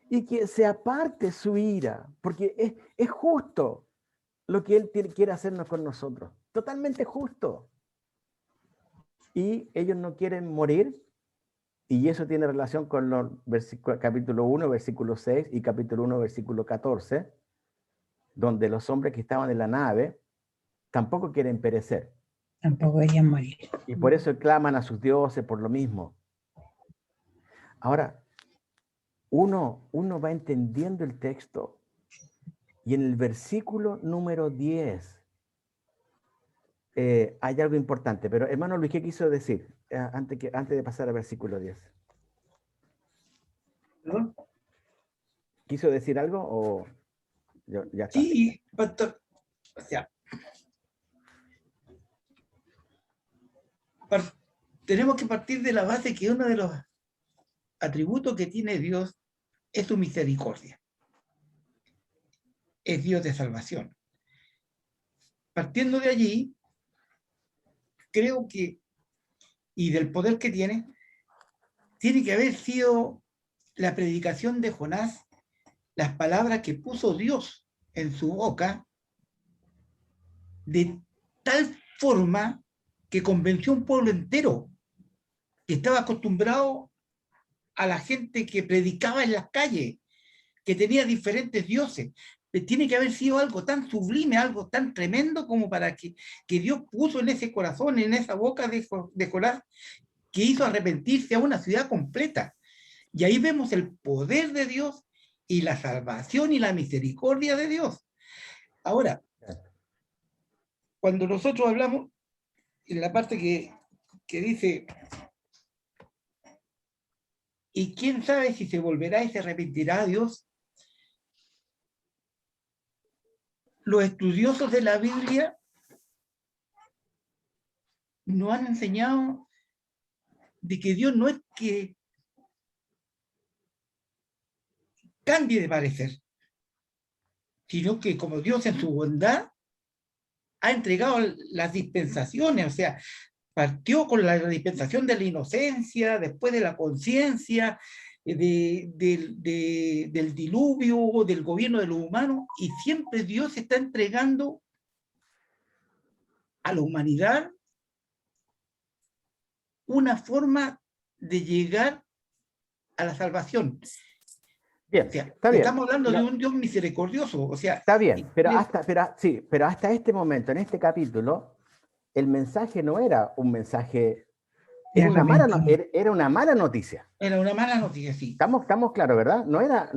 Y que se aparte su ira, porque es justo lo que Él quiere hacernos con nosotros, totalmente justo. Y ellos no quieren morir, y eso tiene relación con los capítulo 1, versículo 6 y capítulo 1, versículo 14, donde los hombres que estaban en la nave tampoco quieren perecer. Tampoco querían morir. Y por eso claman a sus dioses por lo mismo. Ahora, uno va entendiendo el texto y en el versículo número 10 hay algo importante, pero hermano Luis, ¿qué quiso decir antes de pasar al versículo 10? ¿No? ¿Quiso decir algo o ya está? Sí, pastor. O sea, tenemos que partir de la base que uno de los atributos que tiene Dios es su misericordia. Es Dios de salvación. Partiendo de allí, creo que, y del poder que tiene que haber sido la predicación de Jonás, las palabras que puso Dios en su boca, de tal forma que convenció a un pueblo entero que estaba acostumbrado a la gente que predicaba en las calles, que tenía diferentes dioses. Tiene que haber sido algo tan sublime, algo tan tremendo como para que Dios puso en ese corazón, en esa boca de Jonás, que hizo arrepentirse a una ciudad completa. Y ahí vemos el poder de Dios y la salvación y la misericordia de Dios. Ahora, cuando nosotros hablamos, en la parte que dice, ¿y quién sabe si se volverá y se arrepentirá a Dios? Los estudiosos de la Biblia nos han enseñado de que Dios no es que cambie de parecer, sino que como Dios en su bondad ha entregado las dispensaciones, o sea, partió con la dispensación de la inocencia, después de la conciencia, del diluvio, del gobierno de los humanos, y siempre Dios está entregando a la humanidad una forma de llegar a la salvación. Bien, O sea, está bien. estamos hablando de un Dios misericordioso, o sea... Está bien, pero hasta este momento, en este capítulo, el mensaje no era un mensaje, era una mala noticia. Era una mala noticia, sí. Estamos claros, ¿verdad? No era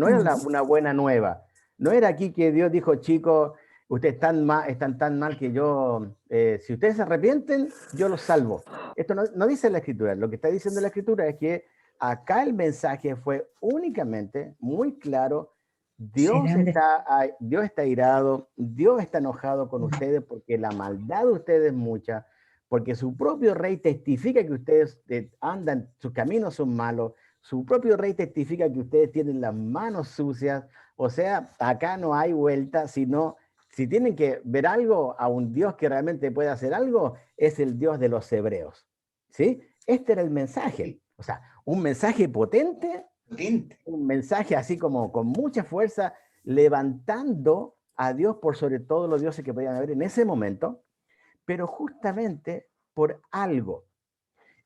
una buena nueva. No era aquí que Dios dijo, chicos, ustedes están tan mal que yo, si ustedes se arrepienten, yo los salvo. Esto no dice la Escritura. Lo que está diciendo la Escritura es que acá el mensaje fue únicamente muy claro. Dios está irado, Dios está enojado con ustedes porque la maldad de ustedes es mucha, porque su propio rey testifica que ustedes andan, sus caminos son malos, su propio rey testifica que ustedes tienen las manos sucias. O sea, acá no hay vuelta, sino si tienen que ver algo a un Dios que realmente puede hacer algo, es el Dios de los hebreos. ¿Sí? Este era el mensaje. O sea, un mensaje potente, un mensaje así como con mucha fuerza, levantando a Dios por sobre todos los dioses que podían haber en ese momento, pero justamente por algo.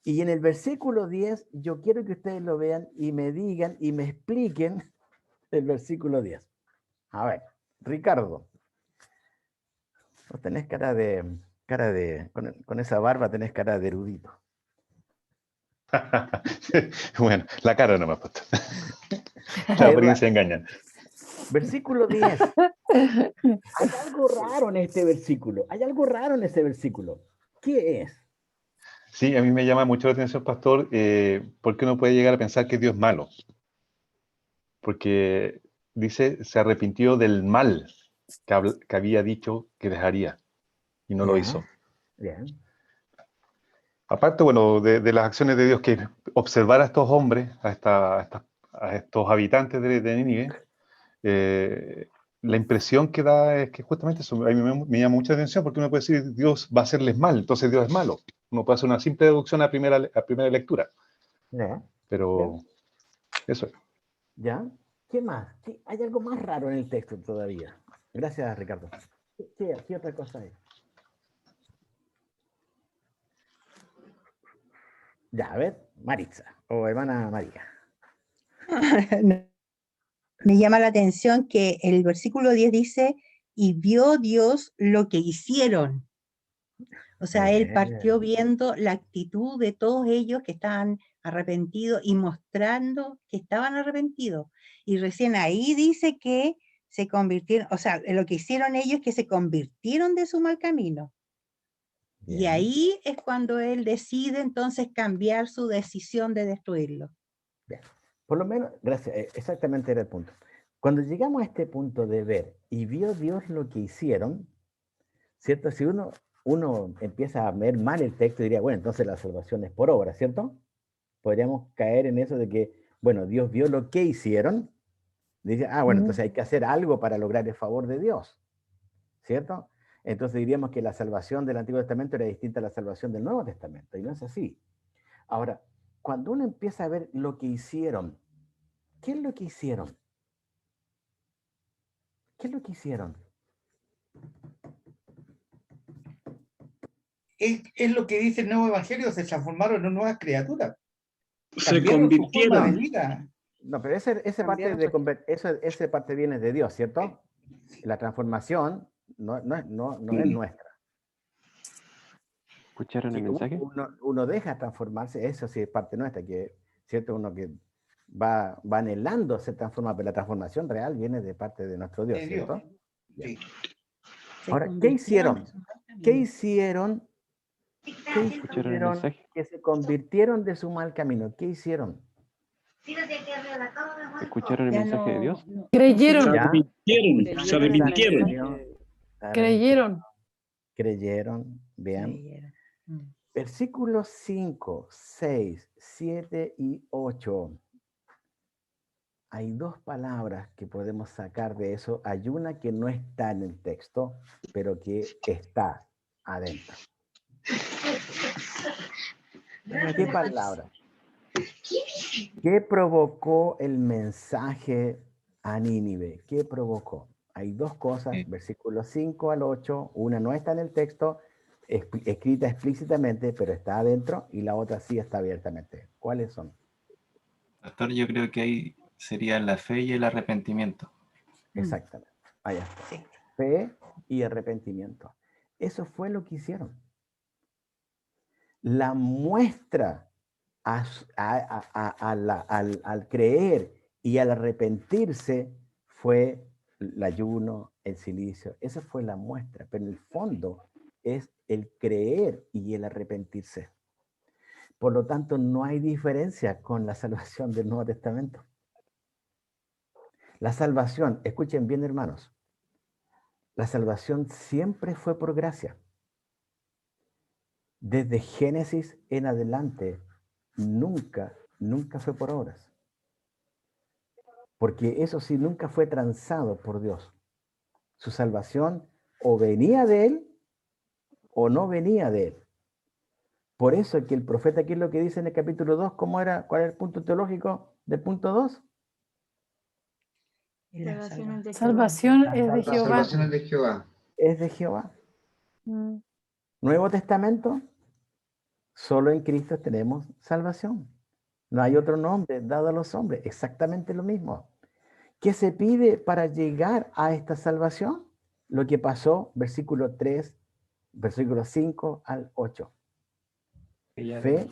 Y en el versículo 10, yo quiero que ustedes lo vean y me digan y me expliquen el versículo 10. A ver, Ricardo, vos tenés con esa barba tenés cara de erudito. Bueno, la cara no me ha puesto. La apariencia engañan. Versículo 10. Hay algo raro en este versículo. ¿Qué es? Sí, a mí me llama mucho la atención, pastor, porque uno puede llegar a pensar que Dios es malo. Porque dice, se arrepintió del mal que había dicho que dejaría y no lo hizo. Bien. Aparte, bueno, de las acciones de Dios, que observar a estos hombres, a estos habitantes de Nínive, la impresión que da es que justamente eso a mí me llama mucha atención, porque uno puede decir, Dios va a hacerles mal, entonces Dios es malo. Uno puede hacer una simple deducción a primera lectura. Pero eso es. ¿Ya? ¿Qué más? Hay algo más raro en el texto todavía. Gracias, Ricardo. ¿Qué otra cosa hay? Ya, a ver, Maritza, o hermana María. Me llama la atención que el versículo 10 dice, y vio Dios lo que hicieron. O sea, él partió viendo la actitud de todos ellos que estaban arrepentidos y mostrando que estaban arrepentidos. Y recién ahí dice que se convirtieron, o sea, lo que hicieron ellos es que se convirtieron de su mal camino. Y Bien. ahí es cuando él decide entonces cambiar su decisión de destruirlo. Bien. Por lo menos, gracias, exactamente era el punto. Cuando llegamos a este punto de ver y vio Dios lo que hicieron, ¿cierto? Si uno empieza a ver mal el texto, diría, bueno, entonces la salvación es por obra, ¿cierto? Podríamos caer en eso de que, bueno, Dios vio lo que hicieron, dice, bueno, entonces hay que hacer algo para lograr el favor de Dios, ¿cierto? Entonces diríamos que la salvación del Antiguo Testamento era distinta a la salvación del Nuevo Testamento, y no es así. Ahora, cuando uno empieza a ver lo que hicieron, ¿qué es lo que hicieron? ¿Qué es lo que hicieron? Es lo que dice el nuevo evangelio, se transformaron en nuevas criaturas. Se Cambiaron su forma de convirtieron. vida. No, pero esa Cambiaron esa parte viene de Dios, ¿cierto? La transformación no es nuestra. ¿Escucharon el Si mensaje? uno deja transformarse, eso sí es parte nuestra, que cierto, uno que va anhelando ser transformado, pero la transformación real viene de parte de nuestro Dios, de Dios. ¿cierto? Sí. Ahora, ¿qué hicieron? ¿Qué hicieron? ¿Qué ¿Escucharon el hicieron mensaje? que se convirtieron de su mal camino? ¿Qué hicieron? ¿Escucharon el Ya mensaje de no- Dios? no- Creyeron, Se ¿Ya? arrepintieron. Se arrepintieron. creyeron. Creyeron, bien. creyeron. Versículos 5, 6, 7 y 8. Hay dos palabras que podemos sacar de eso. Hay una que no está en el texto, pero que está adentro. ¿Qué palabra? ¿Qué provocó el mensaje a Nínive? ¿Qué provocó? Hay dos cosas, versículos 5 al 8. Una no está en el texto, escrita explícitamente, pero está adentro, y la otra sí está abiertamente. ¿Cuáles son? Pastor, yo creo que ahí sería la fe y el arrepentimiento. Exactamente. Allá está. Fe y arrepentimiento. Eso fue lo que hicieron. La muestra al creer y al arrepentirse fue el ayuno, el silicio. Esa fue la muestra, pero en el fondo es el creer y el arrepentirse. Por lo tanto, no hay diferencia con la salvación del Nuevo Testamento. La salvación, escuchen bien, hermanos, la salvación siempre fue por gracia. Desde Génesis en adelante, nunca fue por obras. Porque eso sí, nunca fue transado por Dios. Su salvación o venía de Él o no venía de Él. Por eso que el profeta aquí es lo que dice en el capítulo 2, ¿cómo era? ¿Cuál era el punto teológico del punto 2? Salvación es de La Jehová. salvación es de Jehová. Es de Jehová. Nuevo Testamento, solo en Cristo tenemos salvación. No hay otro nombre dado a los hombres, exactamente lo mismo. ¿Qué se pide para llegar a esta salvación? Lo que pasó, versículo 3, versículo 5 al 8. Fe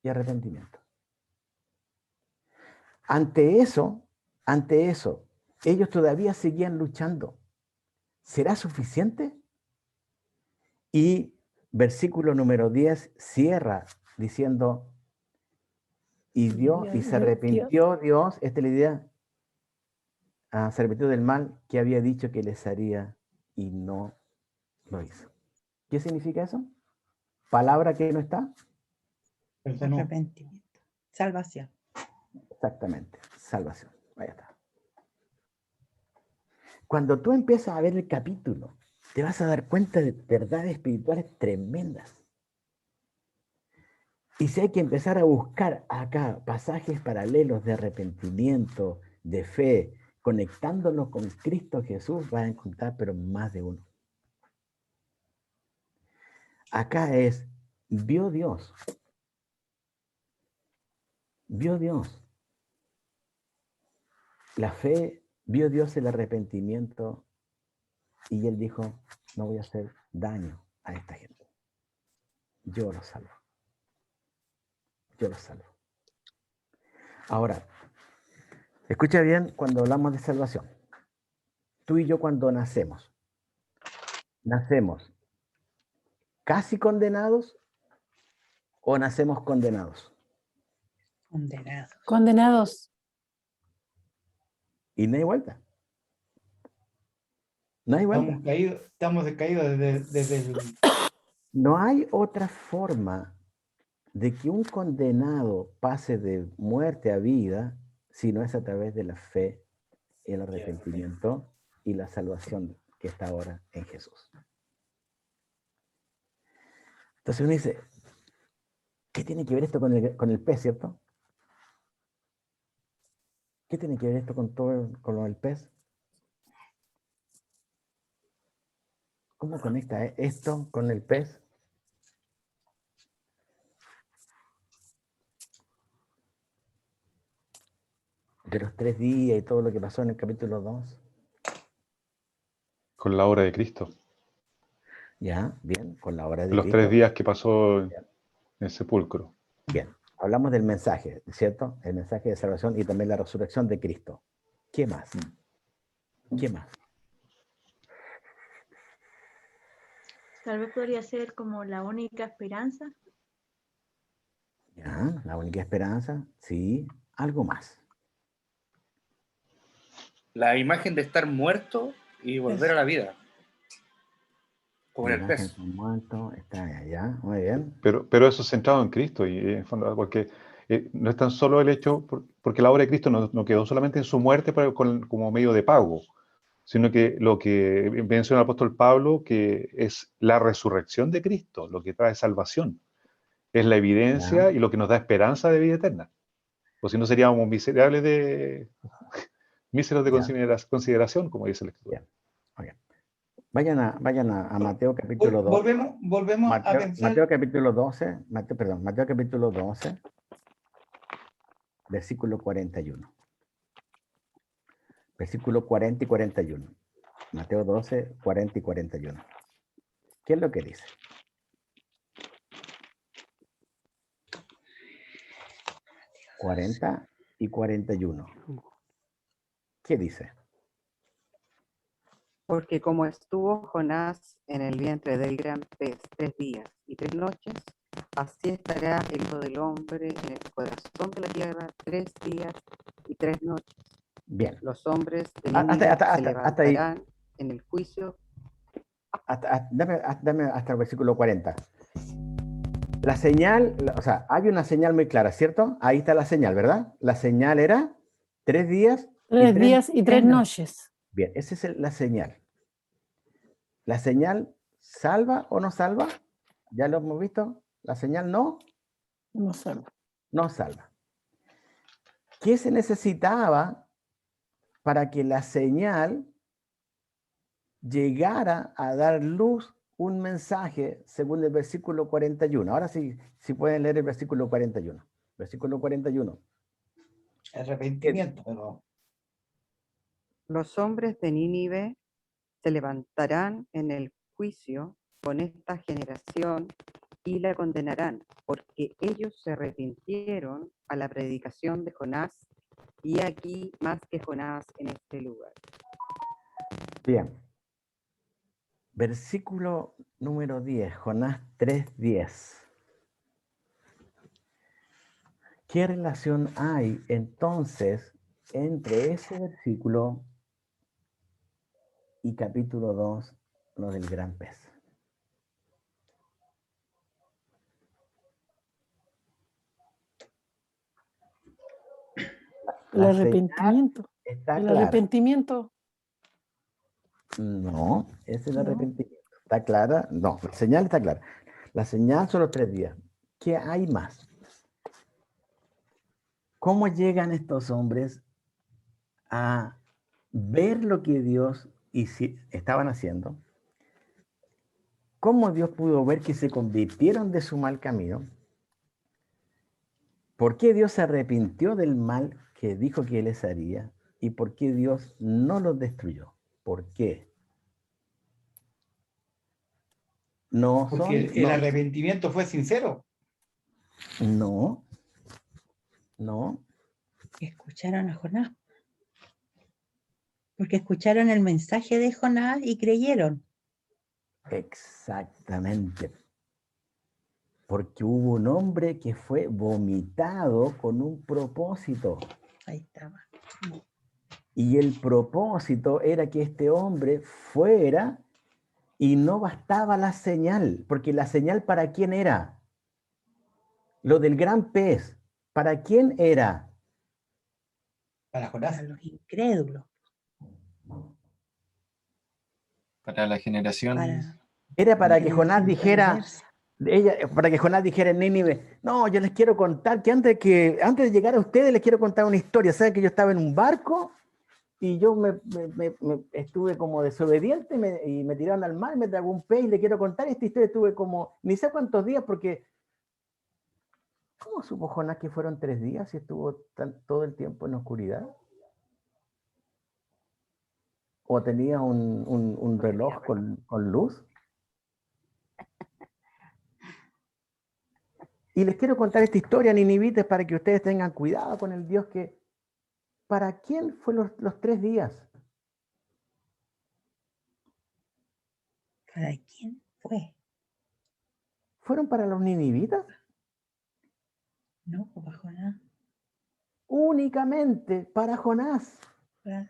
y arrepentimiento. Ante eso, ellos todavía seguían luchando. ¿Será suficiente? Y versículo número 10 cierra diciendo, y se arrepintió Dios, esta es la idea, se arrepintió del mal que había dicho que les haría y no lo hizo. ¿Qué significa eso? ¿Palabra que no está? Arrepentimiento. Salvación. Exactamente, salvación. Ahí está. Cuando tú empiezas a ver el capítulo, te vas a dar cuenta de verdades espirituales tremendas. Y si hay que empezar a buscar acá pasajes paralelos de arrepentimiento, de fe, conectándolo con Cristo Jesús, vas a encontrar, pero más de uno. Acá es, vio Dios. Vio Dios. La fe, vio Dios el arrepentimiento y él dijo, no voy a hacer daño a esta gente. Yo los salvo. Yo los salvo. Ahora, escucha bien cuando hablamos de salvación. Tú y yo cuando nacemos casi condenados o nacemos condenados. Condenados. Condenados. Y no hay vuelta. No hay vuelta. Estamos decaídos desde el... No hay otra forma de que un condenado pase de muerte a vida si no es a través de la fe, el arrepentimiento y la salvación que está ahora en Jesús. Entonces uno dice, ¿qué tiene que ver esto con el pez, cierto? ¿Qué tiene que ver esto con lo del pez? ¿Cómo conecta esto con el pez? De los 3 días y todo lo que pasó en el capítulo 2. Con la obra de Cristo. Ya, bien, con la obra de Los Cristo. 3 días que pasó en el sepulcro. Bien, hablamos del mensaje, ¿cierto? El mensaje de salvación y también la resurrección de Cristo. ¿Qué más? ¿Qué más? Tal vez podría ser como la única esperanza. Ya, la única esperanza, sí. Algo más. La imagen de estar muerto y volver a la vida. Como en el pez. Muerto, está allá, muy bien. Pero eso es centrado en Cristo, porque no es tan solo el hecho, porque la obra de Cristo no quedó solamente en su muerte como medio de pago, sino que lo que menciona el apóstol Pablo, que es la resurrección de Cristo, lo que trae salvación. Es la evidencia y lo que nos da esperanza de vida eterna. O si no seríamos míseros de consideración, como dice la Escritura. Okay. Vayan a Mateo capítulo 2. Volvemos a pensar. Mateo capítulo 12, Mateo capítulo 12, versículo 41. Versículo 40 y 41. Mateo 12, 40 y 41. ¿Qué es lo que dice? ...40 y 41. ¿Qué dice? Porque como estuvo Jonás en el vientre del gran pez 3 días y 3 noches, así estará el Hijo del Hombre en el corazón de la tierra 3 días y 3 noches. Bien. Los hombres de Hasta se ahí. levantarán en el juicio. Dame hasta el versículo 40. La señal, o sea, hay una señal muy clara, ¿cierto? Ahí está la señal, ¿verdad? La señal era 3 días. 3 días y 3 noches. Bien, esa es la señal. ¿La señal salva o no salva? ¿Ya lo hemos visto? ¿La señal no? No salva. No salva. ¿Qué se necesitaba para que la señal llegara a dar luz un mensaje según el versículo 41? Ahora sí, si pueden leer el versículo 41. Versículo 41. Arrepentimiento, pero... Los hombres de Nínive se levantarán en el juicio con esta generación y la condenarán, porque ellos se arrepintieron a la predicación de Jonás, y aquí más que Jonás en este lugar. Bien. Versículo número 10, Jonás 3:10. ¿Qué relación hay entonces entre ese versículo y capítulo 2, lo del gran pez? El arrepentimiento. El arrepentimiento. No, es el arrepentimiento. ¿Está clara? No, la señal está clara. La señal son los 3 días. ¿Qué hay más? ¿Cómo llegan estos hombres a ver lo que Dios estaban haciendo? ¿Cómo Dios pudo ver que se convirtieron de su mal camino? ¿Por qué Dios se arrepintió del mal que dijo que les haría? ¿Y por qué Dios no los destruyó? ¿Por qué? No son, porque el arrepentimiento fue sincero. No. Escucharon a Jonás. Porque escucharon el mensaje de Jonás y creyeron. Exactamente. Porque hubo un hombre que fue vomitado con un propósito. Ahí estaba. Y el propósito era que este hombre fuera y no bastaba la señal. Porque la señal, ¿para quién era? Lo del gran pez, ¿para quién era? Para Jonás. Para los incrédulos. Para la generación. Era para que le Jonás dijeron dijera, para que Jonás dijera en Nínive, no, yo les quiero contar que antes de llegar a ustedes les quiero contar una historia. ¿Saben que yo estaba en un barco y yo me estuve como desobediente y me tiraron al mar, me tragó un pez y le quiero contar esta historia? Estuve como, ni sé cuántos días, porque ¿cómo supo Jonás que fueron 3 días y estuvo todo el tiempo en oscuridad? ¿O tenía un reloj con luz? Y les quiero contar esta historia, ninivitas, para que ustedes tengan cuidado con el Dios que... ¿Para quién fue los 3 días? ¿Para quién fue? ¿Fueron para los ninivitas? No, para Jonás. Únicamente para Jonás. Claro.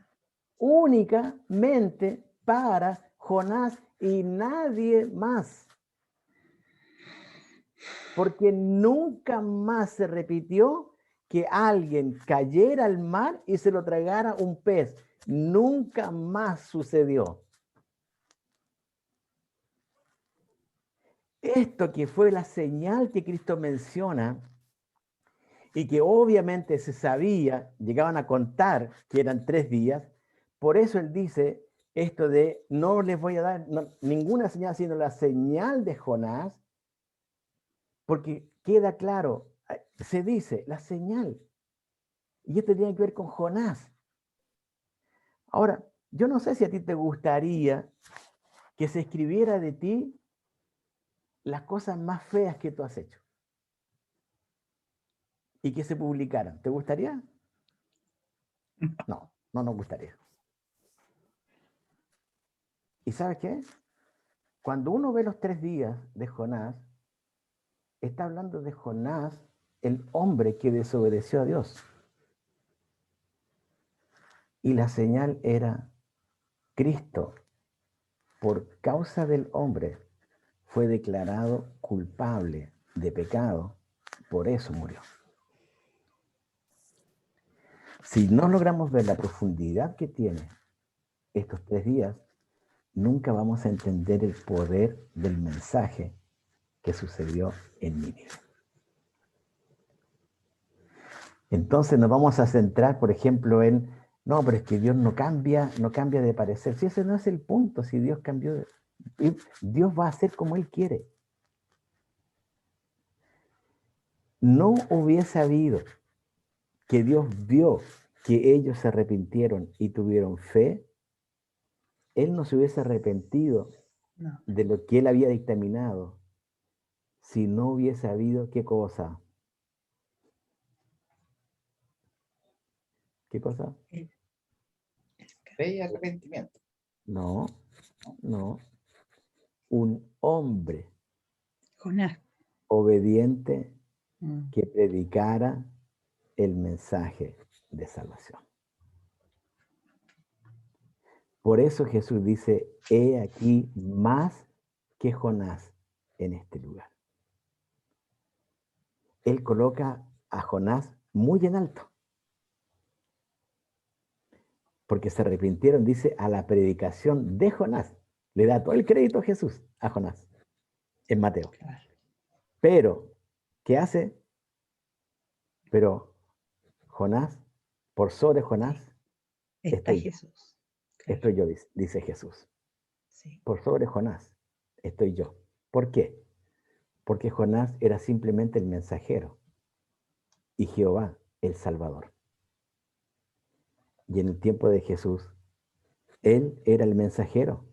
Únicamente para Jonás y nadie más. Porque nunca más se repitió que alguien cayera al mar y se lo tragara un pez. Nunca más sucedió. Esto que fue la señal que Cristo menciona y que obviamente se sabía, llegaban a contar que eran 3 días, por eso él dice esto de no les voy a dar ninguna señal sino la señal de Jonás, porque queda claro, se dice la señal, y esto tiene que ver con Jonás. Ahora, yo no sé si a ti te gustaría que se escribiera de ti las cosas más feas que tú has hecho y que se publicaran. ¿Te gustaría? No, no nos gustaría. ¿Y sabes qué? Cuando uno ve los 3 días de Jonás, está hablando de Jonás, el hombre que desobedeció a Dios. Y la señal era Cristo, por causa del hombre, fue declarado culpable de pecado, por eso murió. Si no logramos ver la profundidad que tiene estos 3 días, nunca vamos a entender el poder del mensaje que sucedió en Nínive. Entonces nos vamos a centrar, por ejemplo, en, no, pero es que Dios no cambia de parecer. Si ese no es el punto, si Dios cambió, Dios va a hacer como Él quiere. No hubiese habido que Dios vio que ellos se arrepintieron y tuvieron fe, Él no se hubiese arrepentido de lo que Él había dictaminado si no hubiese habido, ¿qué cosa? ¿Qué cosa? Fe y arrepentimiento. No. Un hombre Jonás. Obediente que predicara el mensaje de salvación. Por eso Jesús dice, he aquí más que Jonás en este lugar. Él coloca a Jonás muy en alto. Porque se arrepintieron, dice, a la predicación de Jonás. Le da todo el crédito a Jesús, a Jonás, en Mateo. Claro. Pero, ¿qué hace? Pero Jonás, por sobre Jonás, Está Jesús. Estoy yo, dice Jesús. Sí. Por sobre Jonás estoy yo. ¿Por qué? Porque Jonás era simplemente el mensajero y Jehová el Salvador. Y en el tiempo de Jesús, Él era el mensajero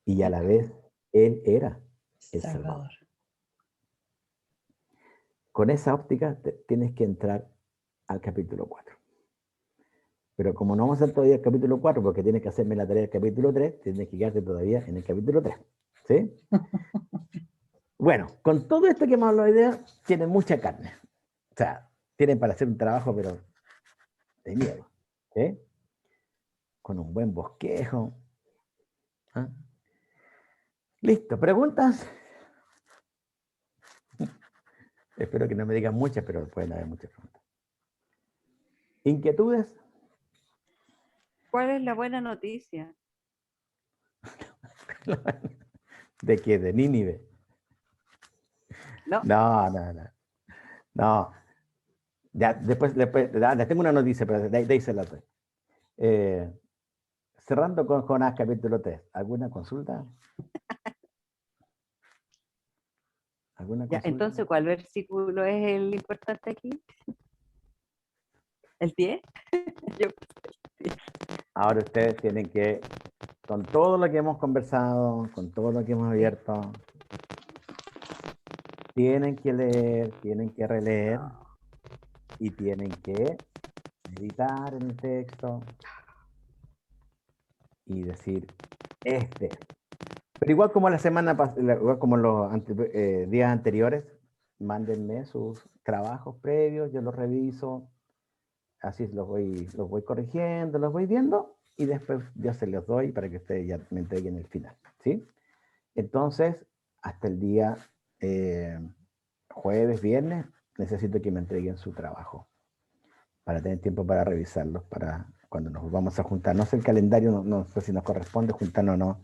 y a la vez Él era el Salvador. Con esa óptica tienes que entrar al capítulo 4. Pero como no vamos a hacer todavía el capítulo 4, porque tienes que hacerme la tarea del capítulo 3, tienes que quedarte todavía en el capítulo 3. ¿Sí? Bueno, con todo esto que hemos hablado hoy día, tienen mucha carne. O sea, tienen para hacer un trabajo, pero de miedo. ¿Sí? Con un buen bosquejo. ¿Ah? Listo, ¿preguntas? Espero que no me digan muchas, pero pueden haber muchas preguntas. ¿Inquietudes? ¿Cuál es la buena noticia? ¿De qué? ¿De Nínive? No. No. No. Ya, después les tengo una noticia, pero de ahí se la doy. Cerrando con Jonás capítulo 3. ¿Alguna consulta? ¿Alguna Ya, consulta? entonces, ¿cuál versículo es el importante aquí? ¿El 10? Yo puse el 10. Ahora ustedes tienen que, con todo lo que hemos conversado, con todo lo que hemos abierto, tienen que leer, tienen que releer y tienen que meditar en el texto y decir, Pero igual como la semana pasada, igual como los días anteriores, mándenme sus trabajos previos, yo los reviso, así los voy corrigiendo, los voy viendo y después yo se los doy para que ustedes ya me entreguen el final, ¿sí? Entonces, hasta el día jueves, viernes, necesito que me entreguen su trabajo para tener tiempo para revisarlos, para cuando nos vamos a juntar. No sé el calendario, no sé si nos corresponde juntarnos o no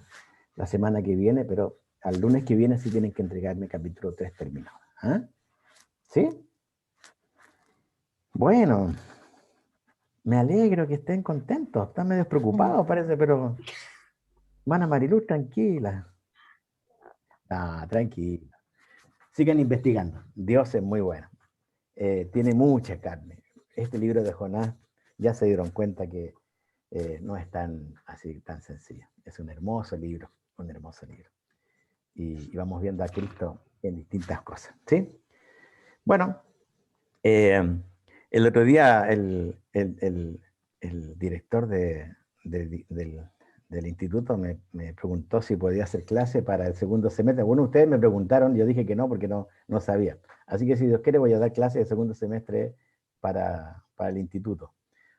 la semana que viene, pero al lunes que viene sí tienen que entregarme capítulo 3 terminado. ¿Ah? ¿Sí? Bueno, me alegro que estén contentos. Están medio preocupados, parece, pero... Mana Mariluz, tranquila. Ah, tranquila. Sigan investigando. Dios es muy bueno. Tiene mucha carne. Este libro de Jonás, ya se dieron cuenta que no es tan sencillo. Es un hermoso libro, un hermoso libro. Y vamos viendo a Cristo en distintas cosas, ¿sí? Bueno, el otro día el director del instituto me preguntó si podía hacer clase para el segundo semestre. Bueno, ustedes me preguntaron, yo dije que no, porque no sabía. Así que si Dios quiere voy a dar clase de segundo semestre para el instituto.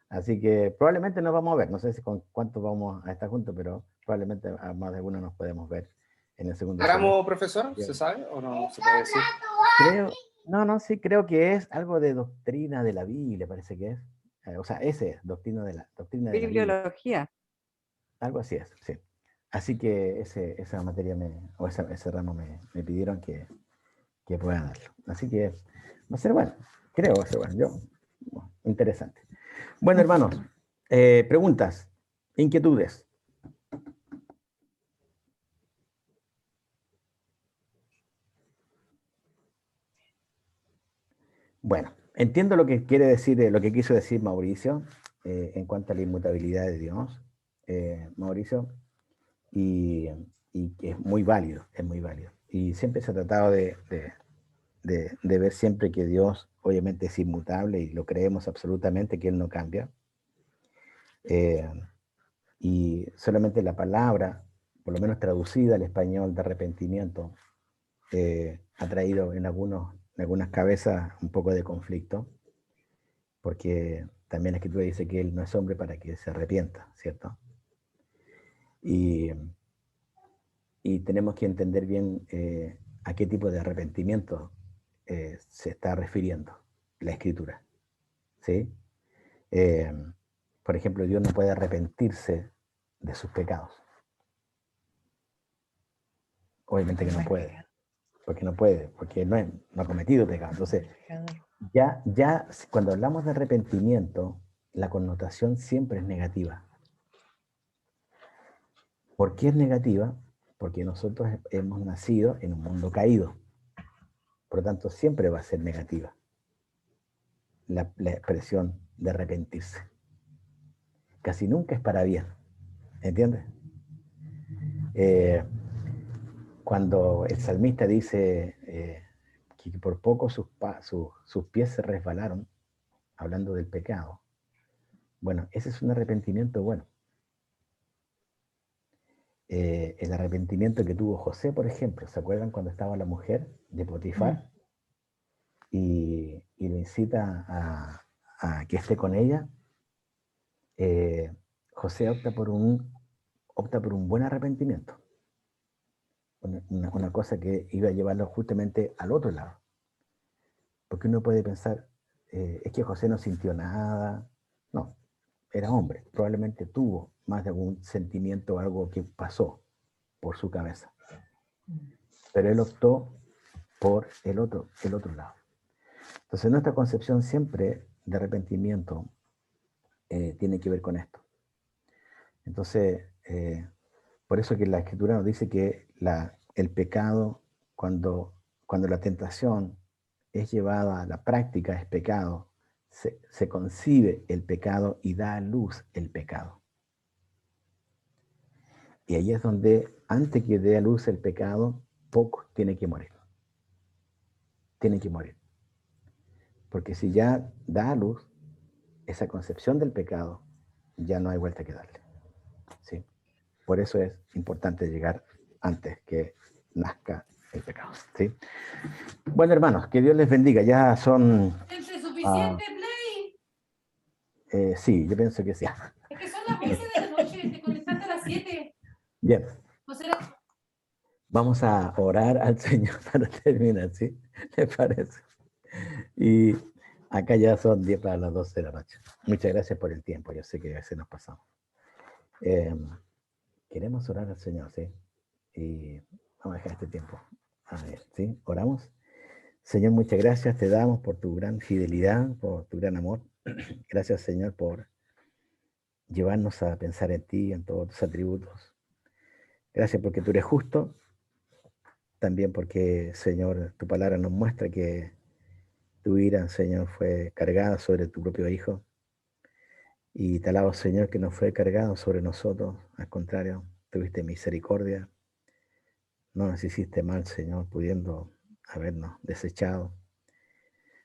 Así que probablemente nos vamos a ver, no sé si con cuántos vamos a estar juntos, pero probablemente a más de uno nos podemos ver en el segundo semestre. ¿Ramo, profesor? ¿Se sabe o no se puede decir? Sí, creo que es algo de doctrina de la Biblia, parece que es. O sea, ese es, doctrina de la Biblia. Bibliología. Algo así es, sí. Así que esa materia, ese ramo me pidieron que pueda darlo. Así que va a ser bueno, creo que va a ser bueno. Interesante. Bueno, hermanos, preguntas, inquietudes. Bueno, entiendo lo que quiere decir, lo que quiso decir Mauricio en cuanto a la inmutabilidad de Dios, Mauricio, y que es muy válido, Y siempre se ha tratado de ver siempre que Dios obviamente es inmutable y lo creemos absolutamente que Él no cambia. Y solamente la palabra, por lo menos traducida al español de arrepentimiento, ha traído en algunas cabezas un poco de conflicto, porque también la Escritura dice que Él no es hombre para que se arrepienta, ¿cierto? Y tenemos que entender bien a qué tipo de arrepentimiento se está refiriendo la Escritura, ¿sí? Por ejemplo, Dios no puede arrepentirse de sus pecados. Obviamente que no puede, porque no ha cometido pecado. Entonces, ya cuando hablamos de arrepentimiento, la connotación siempre es negativa. ¿Por qué es negativa? Porque nosotros hemos nacido en un mundo caído. Por lo tanto, siempre va a ser negativa la expresión de arrepentirse. Casi nunca es para bien. ¿Entiendes? Cuando el salmista dice que por poco sus pies se resbalaron, hablando del pecado, Bueno, ese es un arrepentimiento bueno. El arrepentimiento que tuvo José, por ejemplo, ¿se acuerdan cuando estaba la mujer de Potifar y le incita a que esté con ella? José opta por un buen arrepentimiento, una cosa que iba a llevarlo justamente al otro lado, porque uno puede pensar, es que José no sintió nada. No, era hombre, probablemente tuvo más de algún sentimiento o algo que pasó por su cabeza, pero él optó por el otro lado. Entonces nuestra concepción siempre de arrepentimiento tiene que ver con esto. Entonces, por eso que la Escritura nos dice que el pecado, cuando la tentación es llevada a la práctica, es pecado, se concibe el pecado y da a luz el pecado. Y ahí es donde, antes que dé a luz el pecado, poco tiene que morir. Tiene que morir. Porque si ya da a luz esa concepción del pecado, ya no hay vuelta que darle. ¿Sí? Por eso es importante llegar antes que nazca el pecado. ¿Sí? Bueno, hermanos, que Dios les bendiga. Ya son... ¿Suficiente, Play? Sí, yo pienso que sí. Es que son las 11 de la noche, te conectaste a las 7. Bien. ¿No será? Vamos a orar al Señor para terminar, ¿sí? ¿Les parece? Y acá ya son 10 para las 12 de la noche. Muchas gracias por el tiempo. Yo sé que a veces nos pasamos. Queremos orar al Señor, ¿sí? Y vamos a dejar este tiempo. A ver, ¿sí? Oramos. Señor, muchas gracias te damos por tu gran fidelidad, por tu gran amor. Gracias, Señor, por llevarnos a pensar en ti, en todos tus atributos. Gracias porque tú eres justo. También porque, Señor, tu palabra nos muestra que tu ira, Señor, fue cargada sobre tu propio Hijo. Y te alabo, Señor, que no fue cargado sobre nosotros. Al contrario, tuviste misericordia. No nos hiciste mal, Señor, pudiendo habernos desechado.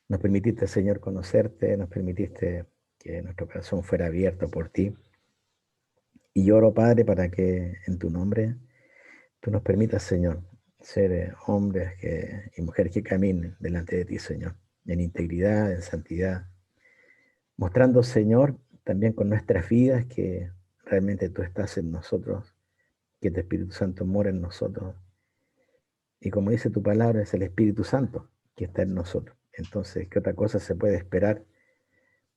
Nos permitiste, Señor, conocerte. Nos permitiste que nuestro corazón fuera abierto por ti. Y yo oro, Padre, para que en tu nombre tú nos permitas, Señor, ser hombres y mujeres que caminen delante de ti, Señor, en integridad, en santidad, mostrando, Señor, también con nuestras vidas que realmente tú estás en nosotros, que tu Espíritu Santo mora en nosotros. Y como dice tu palabra, es el Espíritu Santo que está en nosotros. Entonces, ¿qué otra cosa se puede esperar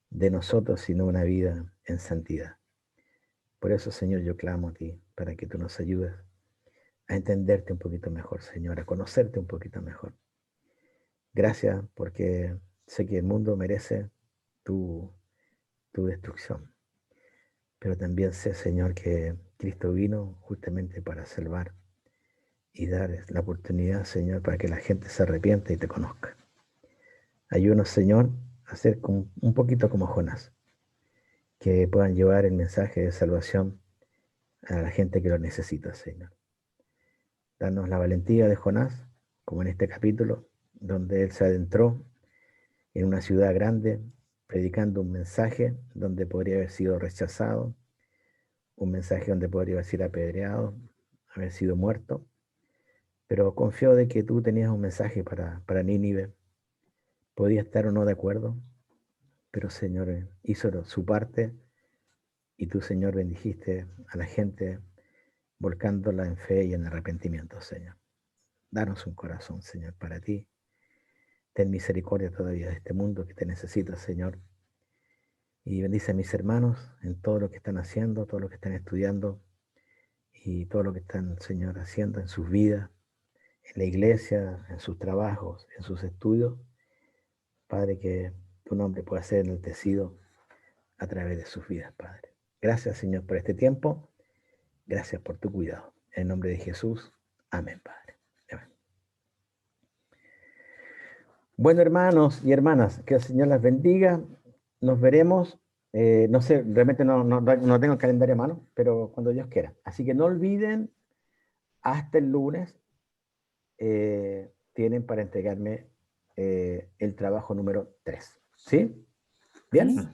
de nosotros sino una vida en santidad? Por eso, Señor, yo clamo a ti para que tú nos ayudes a entenderte un poquito mejor, Señor, a conocerte un poquito mejor. Gracias porque sé que el mundo merece tu destrucción. Pero también sé, Señor, que Cristo vino justamente para salvar y dar la oportunidad, Señor, para que la gente se arrepienta y te conozca. Ayúdanos, Señor, a ser un poquito como Jonás, que puedan llevar el mensaje de salvación a la gente que lo necesita, Señor. Danos la valentía de Jonás, como en este capítulo, donde él se adentró en una ciudad grande, predicando un mensaje donde podría haber sido rechazado, un mensaje donde podría haber sido apedreado, haber sido muerto, pero confió de que tú tenías un mensaje para Nínive. Podía estar o no de acuerdo, pero Señor hizo su parte y tú, Señor, bendijiste a la gente volcándola en fe y en arrepentimiento, Señor. Danos un corazón, Señor, para ti. Ten misericordia todavía de este mundo que te necesita, Señor. Y bendice a mis hermanos en todo lo que están haciendo, todo lo que están estudiando y todo lo que están, Señor, haciendo en sus vidas, en la iglesia, en sus trabajos, en sus estudios. Padre, que tu nombre pueda ser enaltecido a través de sus vidas, Padre. Gracias, Señor, por este tiempo. Gracias por tu cuidado. En el nombre de Jesús. Amén, Padre. Amén. Bueno, hermanos y hermanas, que el Señor las bendiga. Nos veremos. No sé, realmente no tengo el calendario a mano, pero cuando Dios quiera. Así que no olviden, hasta el lunes tienen para entregarme el trabajo número 3. ¿Sí? ¿Bien?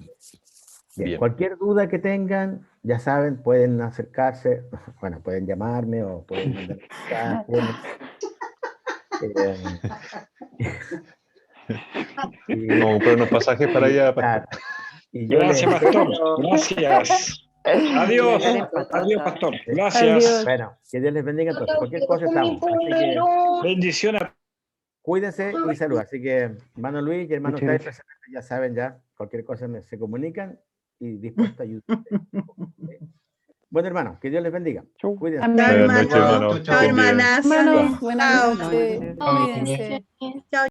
Bien, Bien. cualquier duda que tengan, ya saben, pueden acercarse, bueno, pueden llamarme o pueden mandar mensajes. Vamos a comprar unos pasajes para allá, pastor. Y yo Gracias, les pastor. Gracias. Adiós. Adiós, pastor. Gracias. Bueno, que Dios les bendiga entonces. Cualquier cosa estamos. Así que Bendiciones. cuídense y saludos. Así que hermano Luis y hermano Muchas Tai, gracias. ya saben ya, cualquier cosa se comunican y dispuesto a ayudar. Bueno, hermano, que Dios les bendiga. Cuídense. Amén. Buenas noches, hermano. Chao, Estén bien. hermanas. Hermanos, Chao. buenas Chao. noches. Chao. Cuídense. Chao.